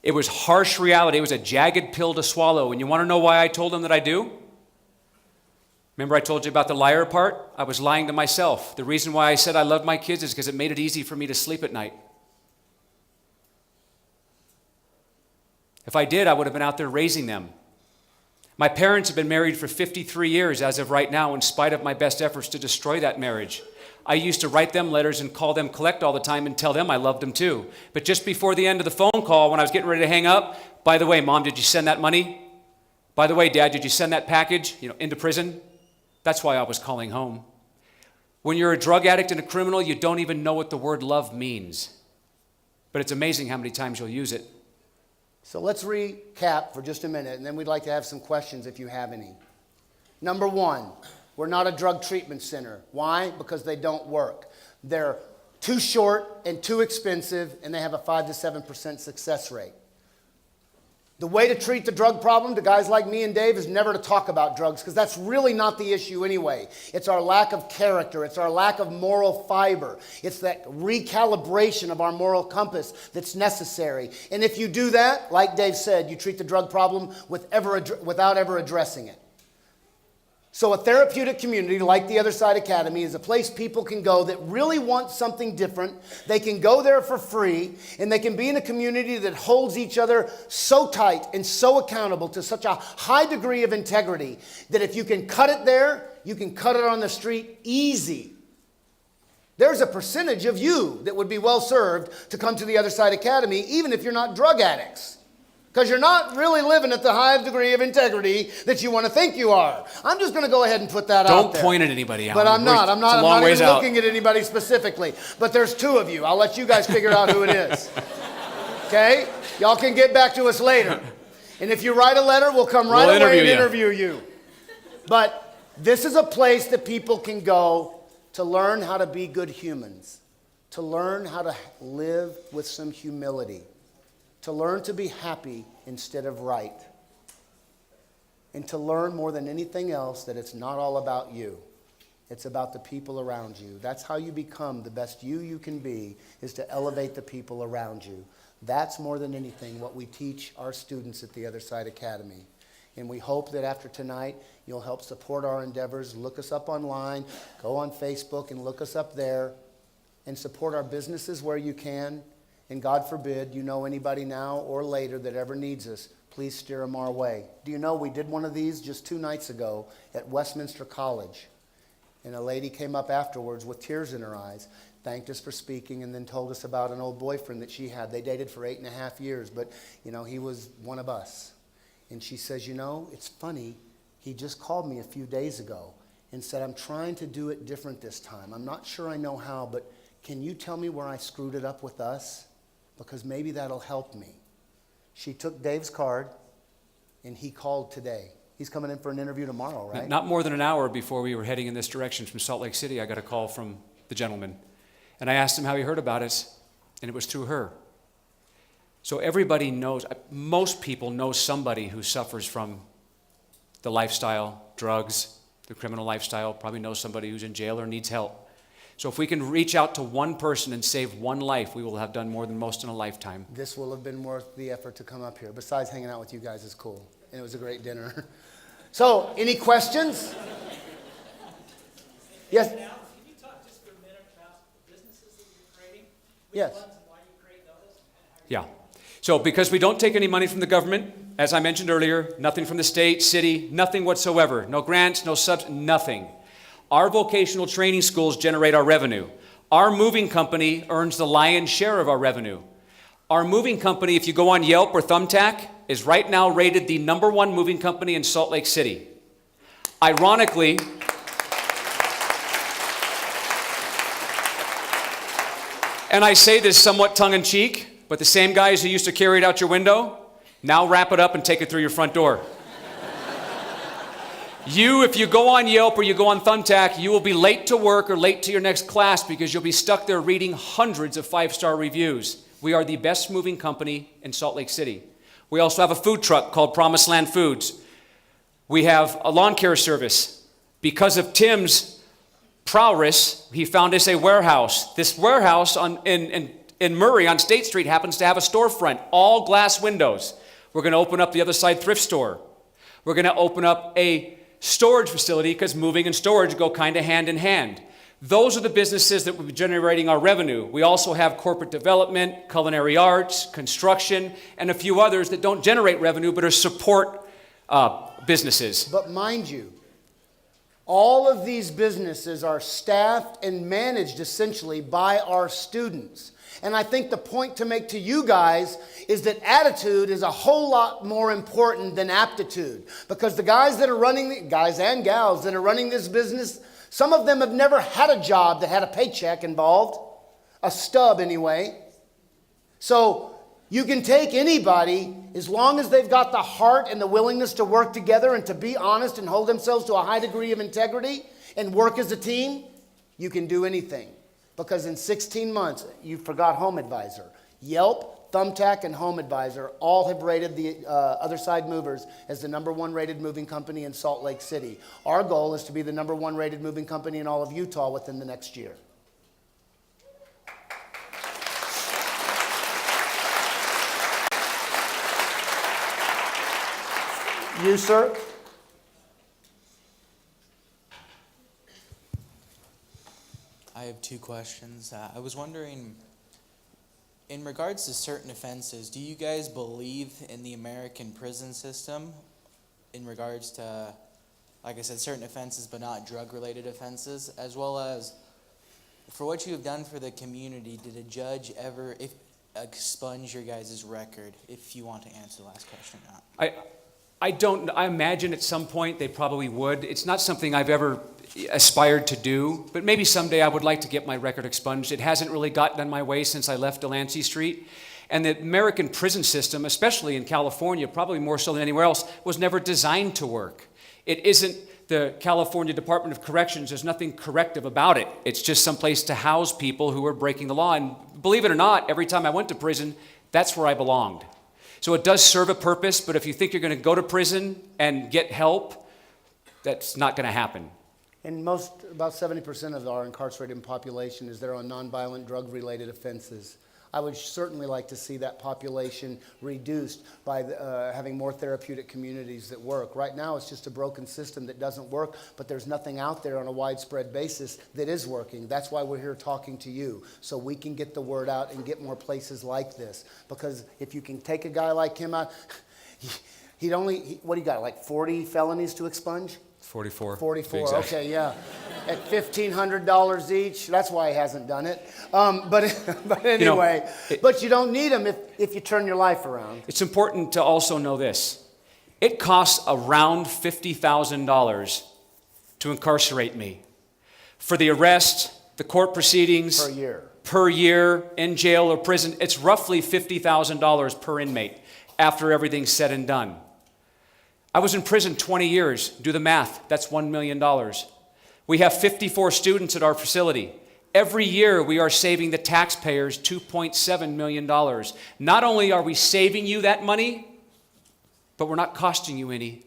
It was harsh reality. It was a jagged pill to swallow. And you want to know why I told him that I do? Remember I told you about the liar part? I was lying to myself. The reason why I said I loved my kids is because it made it easy for me to sleep at night. If I did, I would have been out there raising them. My parents have been married for 53 years as of right now, in spite of my best efforts to destroy that marriage. I used to write them letters and call them collect all the time and tell them I loved them too. But just before the end of the phone call, when I was getting ready to hang up, by the way, Mom, did you send that money? By the way, Dad, did you send that package, into prison? That's why I was calling home. When you're a drug addict and a criminal, you don't even know what the word love means. But it's amazing how many times you'll use it. So let's recap for just a minute, and then we'd like to have some questions if you have any. Number 1, we're not a drug treatment center. Why? Because they don't work. They're too short and too expensive, and they have a 5 to 7% success rate. The way to treat the drug problem to guys like me and Dave is never to talk about drugs, because that's really not the issue anyway. It's our lack of character. It's our lack of moral fiber. It's that recalibration of our moral compass that's necessary. And if you do that, like Dave said, you treat the drug problem without ever addressing it. So a therapeutic community like the Other Side Academy is a place people can go that really want something different. They can go there for free, and they can be in a community that holds each other so tight and so accountable to such a high degree of integrity that if you can cut it there, you can cut it on the street easy. There's a percentage of you that would be well served to come to the Other Side Academy, even if you're not drug addicts. Because you're not really living at the high degree of integrity that you want to think you are. I'm just going to go ahead and put that out there. Don't point at anybody, Alan. But I'm not even out. looking at anybody specifically. But there's 2 of you. I'll let you guys figure out who it is. Okay? Y'all can get back to us later. And if you write a letter, we'll come right away and interview you. But this is a place that people can go to learn how to be good humans, to learn how to live with some humility, to learn to be happy instead of right, and to learn more than anything else that it's not all about you. It's about the people around you. That's how you become the best you can be, is to elevate the people around you. That's more than anything what we teach our students at the Other Side Academy. And we hope that after tonight, you'll help support our endeavors. Look us up online, go on Facebook and look us up there. and support our businesses where you can. And God forbid you know anybody now or later that ever needs us, please steer them our way. Do you know we did one of these just 2 nights ago at Westminster College? And a lady came up afterwards with tears in her eyes, thanked us for speaking, and then told us about an old boyfriend that she had. They dated for 8.5 years, but, he was one of us. And she says, it's funny, he just called me a few days ago and said, I'm trying to do it different this time. I'm not sure I know how, but can you tell me where I screwed it up with us? Because maybe that'll help me. She took Dave's card, and he called today. He's coming in for an interview tomorrow, right? Not more than an hour before we were heading in this direction from Salt Lake City, I got a call from the gentleman. And I asked him how he heard about us, and it was through her. So everybody knows, most people know somebody who suffers from the lifestyle, drugs, the criminal lifestyle, probably knows somebody who's in jail or needs help. So if we can reach out to one person and save one life, we will have done more than most in a lifetime. This will have been worth the effort to come up here. Besides, hanging out with you guys is cool. And it was a great dinner. So, any questions? Yes? Can you talk just for a minute about the businesses that you're creating? Yes. Which ones and why you create those? Yeah. So because we don't take any money from the government, as I mentioned earlier, nothing from the state, city, nothing whatsoever. No grants, no subs, nothing. Our vocational training schools generate our revenue. Our moving company earns the lion's share of our revenue. Our moving company, if you go on Yelp or Thumbtack, is right now rated the #1 moving company in Salt Lake City. Ironically, and I say this somewhat tongue-in-cheek, but the same guys who used to carry it out your window, now wrap it up and take it through your front door. If you go on Yelp or you go on Thumbtack, you will be late to work or late to your next class because you'll be stuck there reading hundreds of 5-star reviews. We are the best moving company in Salt Lake City. We also have a food truck called Promised Land Foods. We have a lawn care service. Because of Tim's prowess, he found us a warehouse. This warehouse in Murray on State Street happens to have a storefront, all glass windows. We're going to open up the other side thrift store. We're going to open up a storage facility because moving and storage go kind of hand in hand. Those are the businesses that will be generating our revenue. We also have corporate development, culinary arts, construction, and a few others that don't generate revenue but are support businesses. But mind you, all of these businesses are staffed and managed essentially by our students. And I think the point to make to you guys is that attitude is a whole lot more important than aptitude. Because the guys that are running, guys and gals that are running this business, some of them have never had a job that had a paycheck involved, a stub anyway. So you can take anybody as long as they've got the heart and the willingness to work together and to be honest and hold themselves to a high degree of integrity and work as a team, you can do anything. Because in 16 months, you forgot Home Advisor. Yelp, Thumbtack, and Home Advisor all have rated the Other Side Movers as the #1 rated moving company in Salt Lake City. Our goal is to be the #1 rated moving company in all of Utah within the next year. You, sir? I have 2 questions. I was wondering, in regards to certain offenses, do you guys believe in the American prison system in regards to, like I said, certain offenses but not drug-related offenses, as well as for what you have done for the community, did a judge ever expunge your guys' record, if you want to answer the last question or not? I imagine at some point they probably would. It's not something I've ever aspired to do, but maybe someday I would like to get my record expunged. It hasn't really gotten my way since I left Delancey Street. And the American prison system, especially in California, probably more so than anywhere else, was never designed to work. It isn't the California Department of Corrections. There's nothing corrective about it. It's just some place to house people who are breaking the law. And believe it or not, every time I went to prison, that's where I belonged. So it does serve a purpose, but if you think you're going to go to prison and get help, that's not going to happen. And about 70% of our incarcerated population is there on nonviolent drug-related offenses. I would certainly like to see that population reduced by having more therapeutic communities that work. Right now, it's just a broken system that doesn't work, but there's nothing out there on a widespread basis that is working. That's why we're here talking to you, so we can get the word out and get more places like this. Because if you can take a guy like him out, what do you got, like 40 felonies to expunge? 44. 44, Exactly. okay, yeah. At $1,500 each, that's why he hasn't done it. But anyway, but you don't need them if you turn your life around. It's important to also know this. It costs around $50,000 to incarcerate me. For the arrest, the court proceedings. Per year. Per year in jail or prison, it's roughly $50,000 per inmate after everything's said and done. I was in prison 20 years. Do the math. That's $1 million. We have 54 students at our facility. Every year we are saving the taxpayers $2.7 million. Not only are we saving you that money, but we're not costing you any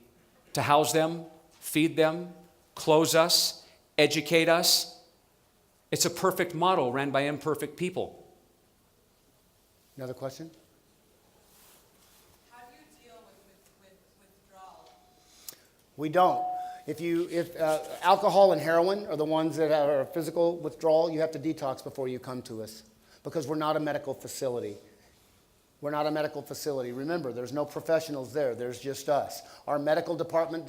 to house them, feed them, clothe us, educate us. It's a perfect model ran by imperfect people. Another question? How do you deal with withdrawal? We don't. If alcohol and heroin are the ones that are a physical withdrawal, you have to detox before you come to us, because we're not a medical facility. We're not a medical facility. Remember, there's no professionals there. There's just us. Our medical department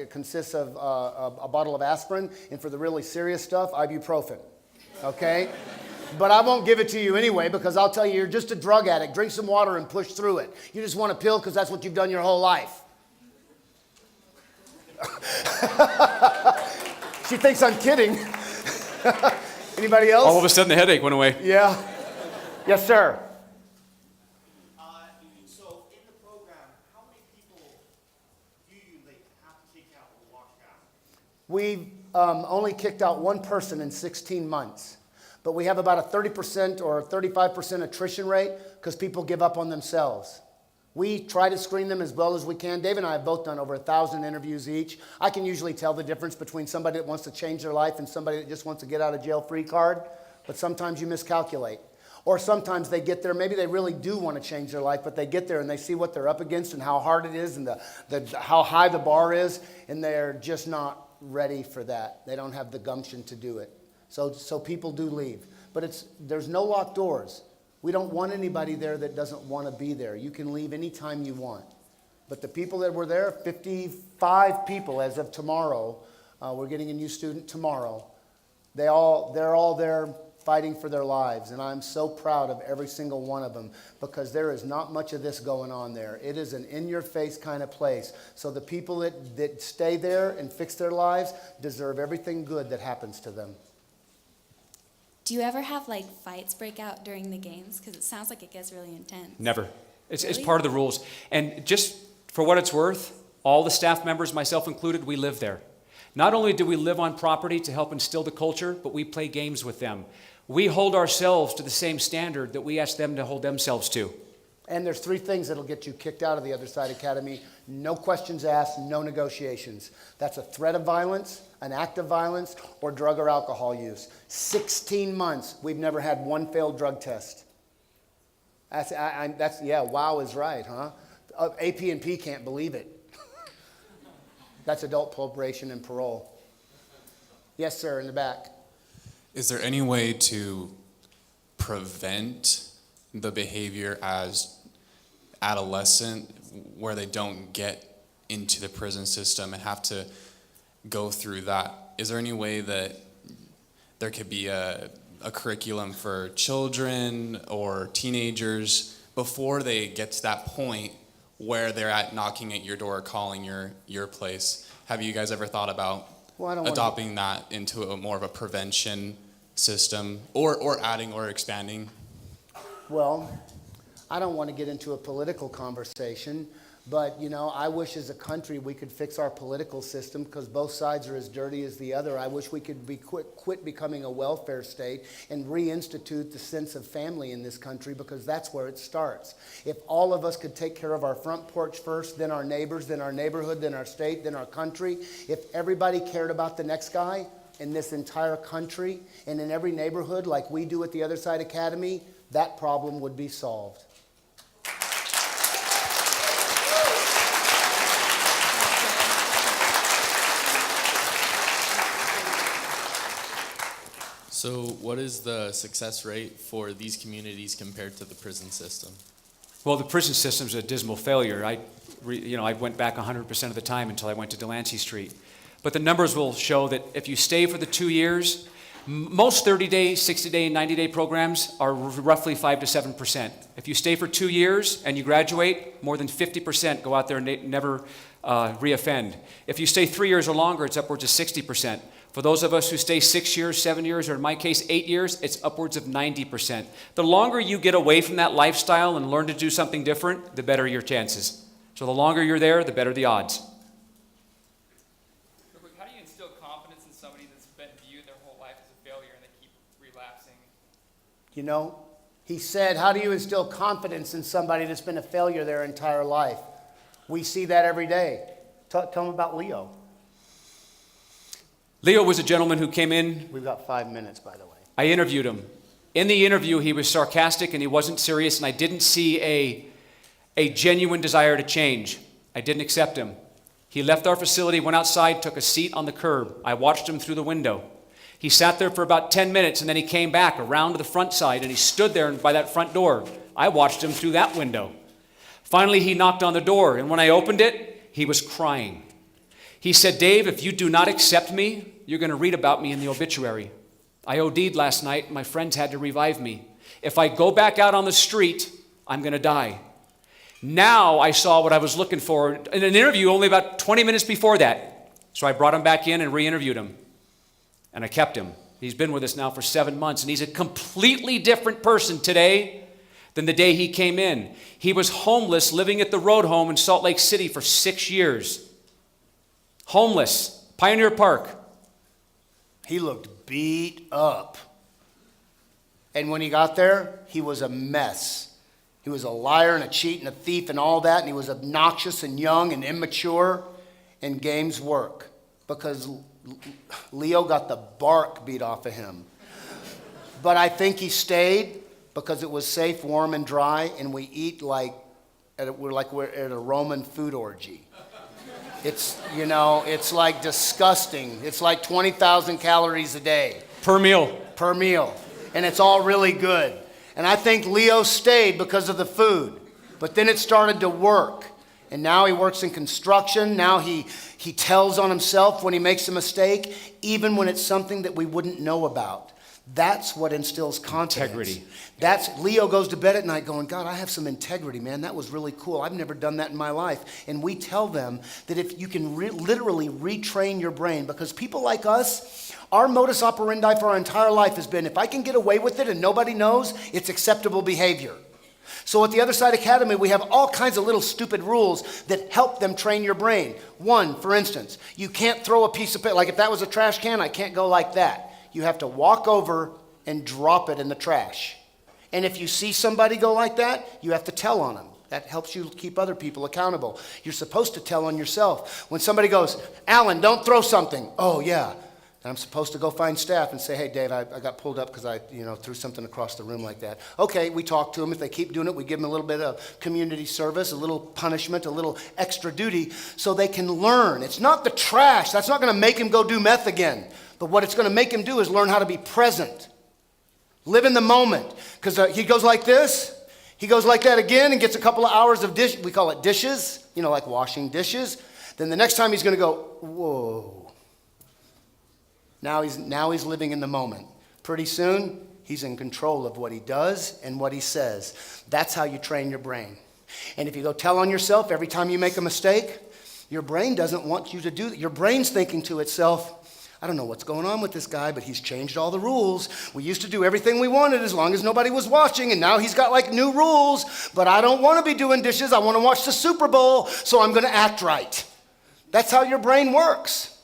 consists of a bottle of aspirin, and for the really serious stuff, ibuprofen. Okay? But I won't give it to you anyway, because I'll tell you, you're just a drug addict. Drink some water and push through it. You just want a pill because that's what you've done your whole life. She thinks I'm kidding. Anybody else? All of a sudden the headache went away. Yeah. Yes, sir. So in the program, how many people do you have to kick out or walk out? We've only kicked out one person in 16 months. But we have about a 30% or 35% attrition rate because people give up on themselves. We try to screen them as well as we can. Dave and I have both done over 1,000 interviews each. I can usually tell the difference between somebody that wants to change their life and somebody that just wants to get out of jail free card. But sometimes you miscalculate. Or sometimes they get there, maybe they really do want to change their life, but they get there and they see what they're up against and how hard it is and how high the bar is, and they're just not ready for that. They don't have the gumption to do it. So people do leave. But there's no locked doors. We don't want anybody there that doesn't want to be there. You can leave anytime you want. But the people that were there, 55 people as of tomorrow, we're getting a new student tomorrow. They're all there fighting for their lives. And I'm so proud of every single one of them, because there is not much of this going on there. It is an in-your-face kind of place. So the people that stay there and fix their lives deserve everything good that happens to them. Do you ever have like fights break out during the games? Because it sounds like it gets really intense. Never. It's Really? part of the rules. And just for what it's worth, all the staff members, myself included, we live there. Not only do we live on property to help instill the culture, but we play games with them. We hold ourselves to the same standard that we ask them to hold themselves to. And there's 3 things that'll get you kicked out of the Other Side Academy. No questions asked, no negotiations. That's a threat of violence, an act of violence, or drug or alcohol use. 16 months, we've never had one failed drug test. Wow is right, huh? AP&P can't believe it. That's adult probation and parole. Yes, sir, in the back. Is there any way to prevent the behavior as adolescent where they don't get into the prison system and have to go through that? Is there any way that there could be a curriculum for children or teenagers before they get to that point where they're knocking at your door, calling your place? Have you guys ever thought about adopting that into a more of a prevention system, or adding or expanding? Well, I don't want to get into a political conversation, but, I wish as a country we could fix our political system, because both sides are as dirty as the other. I wish we could quit becoming a welfare state and reinstitute the sense of family in this country, because that's where it starts. If all of us could take care of our front porch first, then our neighbors, then our neighborhood, then our state, then our country, if everybody cared about the next guy in this entire country and in every neighborhood like we do at the Other Side Academy, that problem would be solved. So what is the success rate for these communities compared to the prison system? Well, the prison system's a dismal failure. I went back 100% of the time until I went to Delancey Street. But the numbers will show that if you stay for the 2 years, most 30-day, 60-day, and 90-day programs are roughly 5 to 7%. If you stay for 2 years and you graduate, more than 50% go out there and never reoffend. If you stay 3 years or longer, it's upwards of 60%. For those of us who stay 6 years, 7 years, or in my case, 8 years, it's upwards of 90%. The longer you get away from that lifestyle and learn to do something different, the better your chances. So the longer you're there, the better the odds. Real quick, how do you instill confidence in somebody that's been viewed their whole life as a failure and they keep relapsing? You know, he said, how do you instill confidence in somebody that's been a failure their entire life? We see that every day. Tell them about Leo. Leo was a gentleman who came in. We've got 5 minutes, by the way. I interviewed him. In the interview, he was sarcastic and he wasn't serious, and I didn't see a genuine desire to change. I didn't accept him. He left our facility, went outside, took a seat on the curb. I watched him through the window. He sat there for about 10 minutes, and then he came back around to the front side, and he stood there by that front door. I watched him through that window. Finally, he knocked on the door, and when I opened it, he was crying. He said, Dave, if you do not accept me, you're going to read about me in the obituary. I OD'd last night. My friends had to revive me. If I go back out on the street, I'm going to die. Now I saw what I was looking for in an interview only about 20 minutes before that. So I brought him back in and re-interviewed him. And I kept him. He's been with us now for 7 months, and he's a completely different person today than the day he came in. He was homeless, living at the road home in Salt Lake City for 6 years. Homeless, Pioneer Park. He looked beat up. And when he got there, he was a mess. He was a liar and a cheat and a thief and all that, and he was obnoxious and young and immature, and games work because Leo got the bark beat off of him. But I think he stayed because it was safe, warm, and dry, and we eat like we're at a Roman food orgy. It's, it's like disgusting. It's like 20,000 calories a day. Per meal. Per meal. And it's all really good. And I think Leo stayed because of the food. But then it started to work. And now he works in construction. Now he tells on himself when he makes a mistake, even when it's something that we wouldn't know about. That's what instills confidence. Integrity. Leo goes to bed at night going, God, I have some integrity, man. That was really cool. I've never done that in my life. And we tell them that if you can literally retrain your brain, because people like us, our modus operandi for our entire life has been, if I can get away with it and nobody knows, it's acceptable behavior. So at the Other Side Academy, we have all kinds of little stupid rules that help them train your brain. One, for instance, you can't throw a piece of paper. Like if that was a trash can, I can't go like that. You have to walk over and drop it in the trash. And if you see somebody go like that, you have to tell on them. That helps you keep other people accountable. You're supposed to tell on yourself. When somebody goes, Alan, don't throw something. Oh, yeah. And I'm supposed to go find staff and say, hey, Dave, I got pulled up because I threw something across the room like that. Okay, we talk to them. If they keep doing it, we give them a little bit of community service, a little punishment, a little extra duty so they can learn. It's not the trash. That's not going to make him go do meth again. But what it's going to make him do is learn how to be present. Live in the moment. Because he goes like this. He goes like that again and gets a couple of hours of we call it dishes, like washing dishes. Then the next time he's going to go, whoa. Now he's living in the moment. Pretty soon, he's in control of what he does and what he says. That's how you train your brain. And if you go tell on yourself every time you make a mistake, your brain doesn't want you to do that. Your brain's thinking to itself, I don't know what's going on with this guy, but he's changed all the rules. We used to do everything we wanted as long as nobody was watching, and now he's got like new rules, but I don't want to be doing dishes. I want to watch the Super Bowl, so I'm going to act right. That's how your brain works.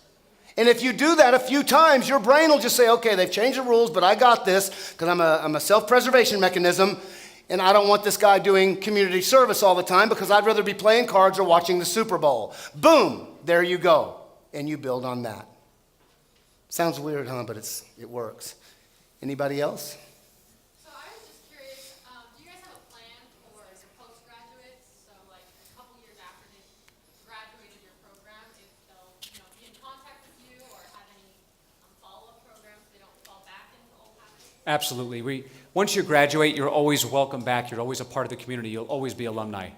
And if you do that a few times, your brain will just say, okay, they've changed the rules, but I got this because I'm a self-preservation mechanism, and I don't want this guy doing community service all the time because I'd rather be playing cards or watching the Super Bowl. Boom, there you go, and you build on that. Sounds weird, huh? But it works. Anybody else? So I was just curious, Absolutely. Once you graduate, you're always welcome back. You're always a part of the community. You'll always be alumni.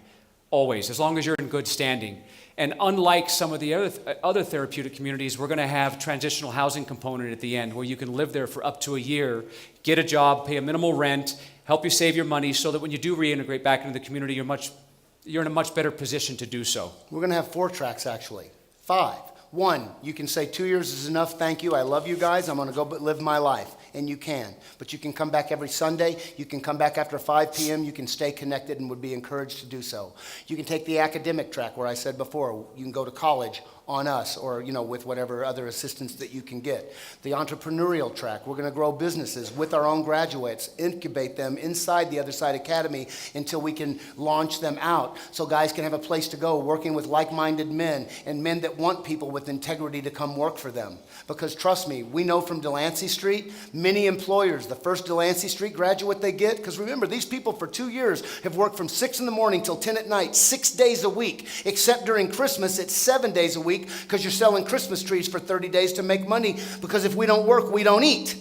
Always, as long as you're in good standing. And unlike some of the other therapeutic communities, we're going to have transitional housing component at the end where you can live there for up to a year, get a job, pay a minimal rent, help you save your money so that when you do reintegrate back into the community, you're in a much better position to do so. We're going to have 4 tracks, actually. 5. 1, you can say 2 years is enough, thank you, I love you guys, I'm going to go live my life. And you can. But you can come back every Sunday, you can come back after 5 p.m., you can stay connected and would be encouraged to do so. You can take the academic track where I said before, you can go to college on us or, with whatever other assistance that you can get. The entrepreneurial track, we're going to grow businesses with our own graduates, incubate them inside the Other Side Academy until we can launch them out so guys can have a place to go working with like-minded men and men that want people with integrity to come work for them. Because trust me, we know from Delancey Street, many employers, the first Delancey Street graduate they get, because remember, these people for 2 years have worked from 6 in the morning till 10 at night, 6 days a week, except during Christmas, it's 7 days a week because you're selling Christmas trees for 30 days to make money, because if we don't work, we don't eat.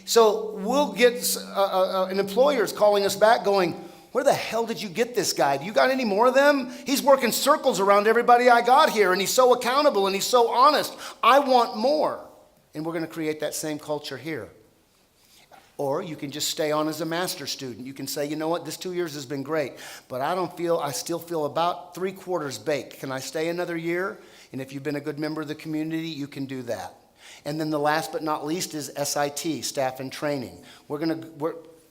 So we'll get an employer's calling us back going, where the hell did you get this guy? Do you got any more of them? He's working circles around everybody I got here, and he's so accountable, and he's so honest. I want more. And we're going to create that same culture here. Or you can just stay on as a master student. You can say, you know what, this 2 years has been great, but I still feel about 3/4 baked. Can I stay another year? And if you've been a good member of the community, you can do that. And then the last but not least is SIT, staff and training.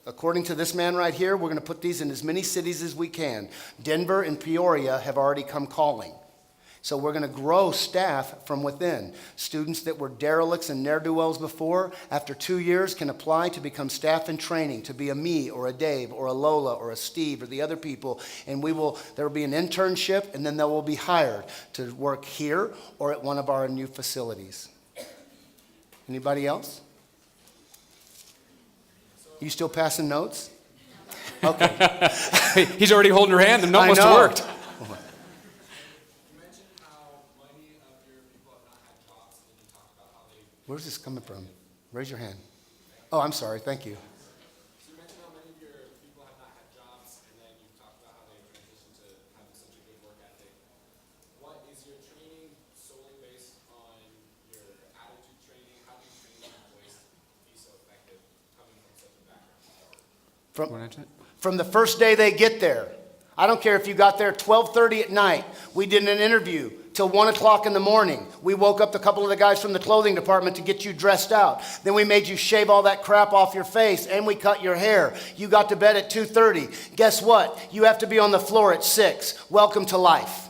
According to this man right here, we're going to put these in as many cities as we can. Denver and Peoria have already come calling. So we're going to grow staff from within. Students that were derelicts and ne'er-do-wells before, after 2 years can apply to become staff in training, to be a me or a Dave or a Lola or a Steve or the other people. And there will be an internship, and then they will be hired to work here or at one of our new facilities. Anybody else? You still passing notes? Okay. He's already holding her hand. The note must have worked. Where's this coming from? Raise your hand. Oh, I'm sorry. Thank you. So you mentioned how many of your people have not had jobs, and then you talked about how they've transitioned to having such a good work ethic. What is your training solely based on your attitude training? How do you train employees to be so effective coming from such a background? From the first day they get there. I don't care if you got there 12:30 at night. We did an interview till 1 o'clock in the morning. We woke up a couple of the guys from the clothing department to get you dressed out. Then we made you shave all that crap off your face, and we cut your hair. You got to bed at 2:30. Guess what? You have to be on the floor at 6. Welcome to life.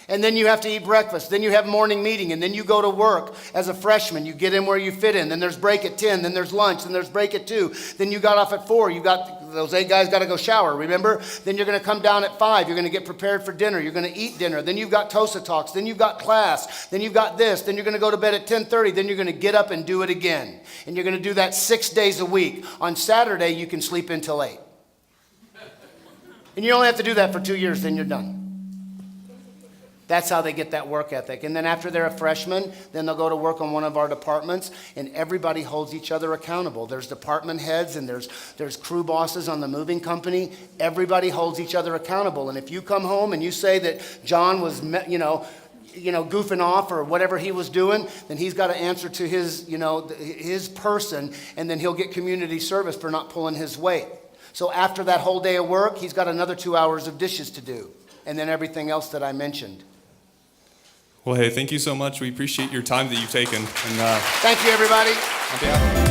And then you have to eat breakfast. Then you have morning meeting. And then you go to work as a freshman. You get in where you fit in. Then there's break at 10. Then there's lunch. Then there's break at 2. Then you got off at 4. Those 8 guys got to go shower, remember? Then you're going to come down at 5. You're going to get prepared for dinner. You're going to eat dinner. Then you've got TOSA talks. Then you've got class. Then you've got this. Then you're going to go to bed at 10:30. Then you're going to get up and do it again. And you're going to do that 6 days a week. On Saturday, you can sleep until 8. And you only have to do that for 2 years. Then you're done. That's how they get that work ethic. And then after they're a freshman, then they'll go to work on one of our departments, and everybody holds each other accountable. There's department heads, and there's crew bosses on the moving company. Everybody holds each other accountable. And if you come home and you say that John was, goofing off or whatever he was doing, then he's got to answer to his person, and then he'll get community service for not pulling his weight. So after that whole day of work, he's got another 2 hours of dishes to do, and then everything else that I mentioned. Well, hey, thank you so much. We appreciate your time that you've taken. And thank you, everybody. On behalf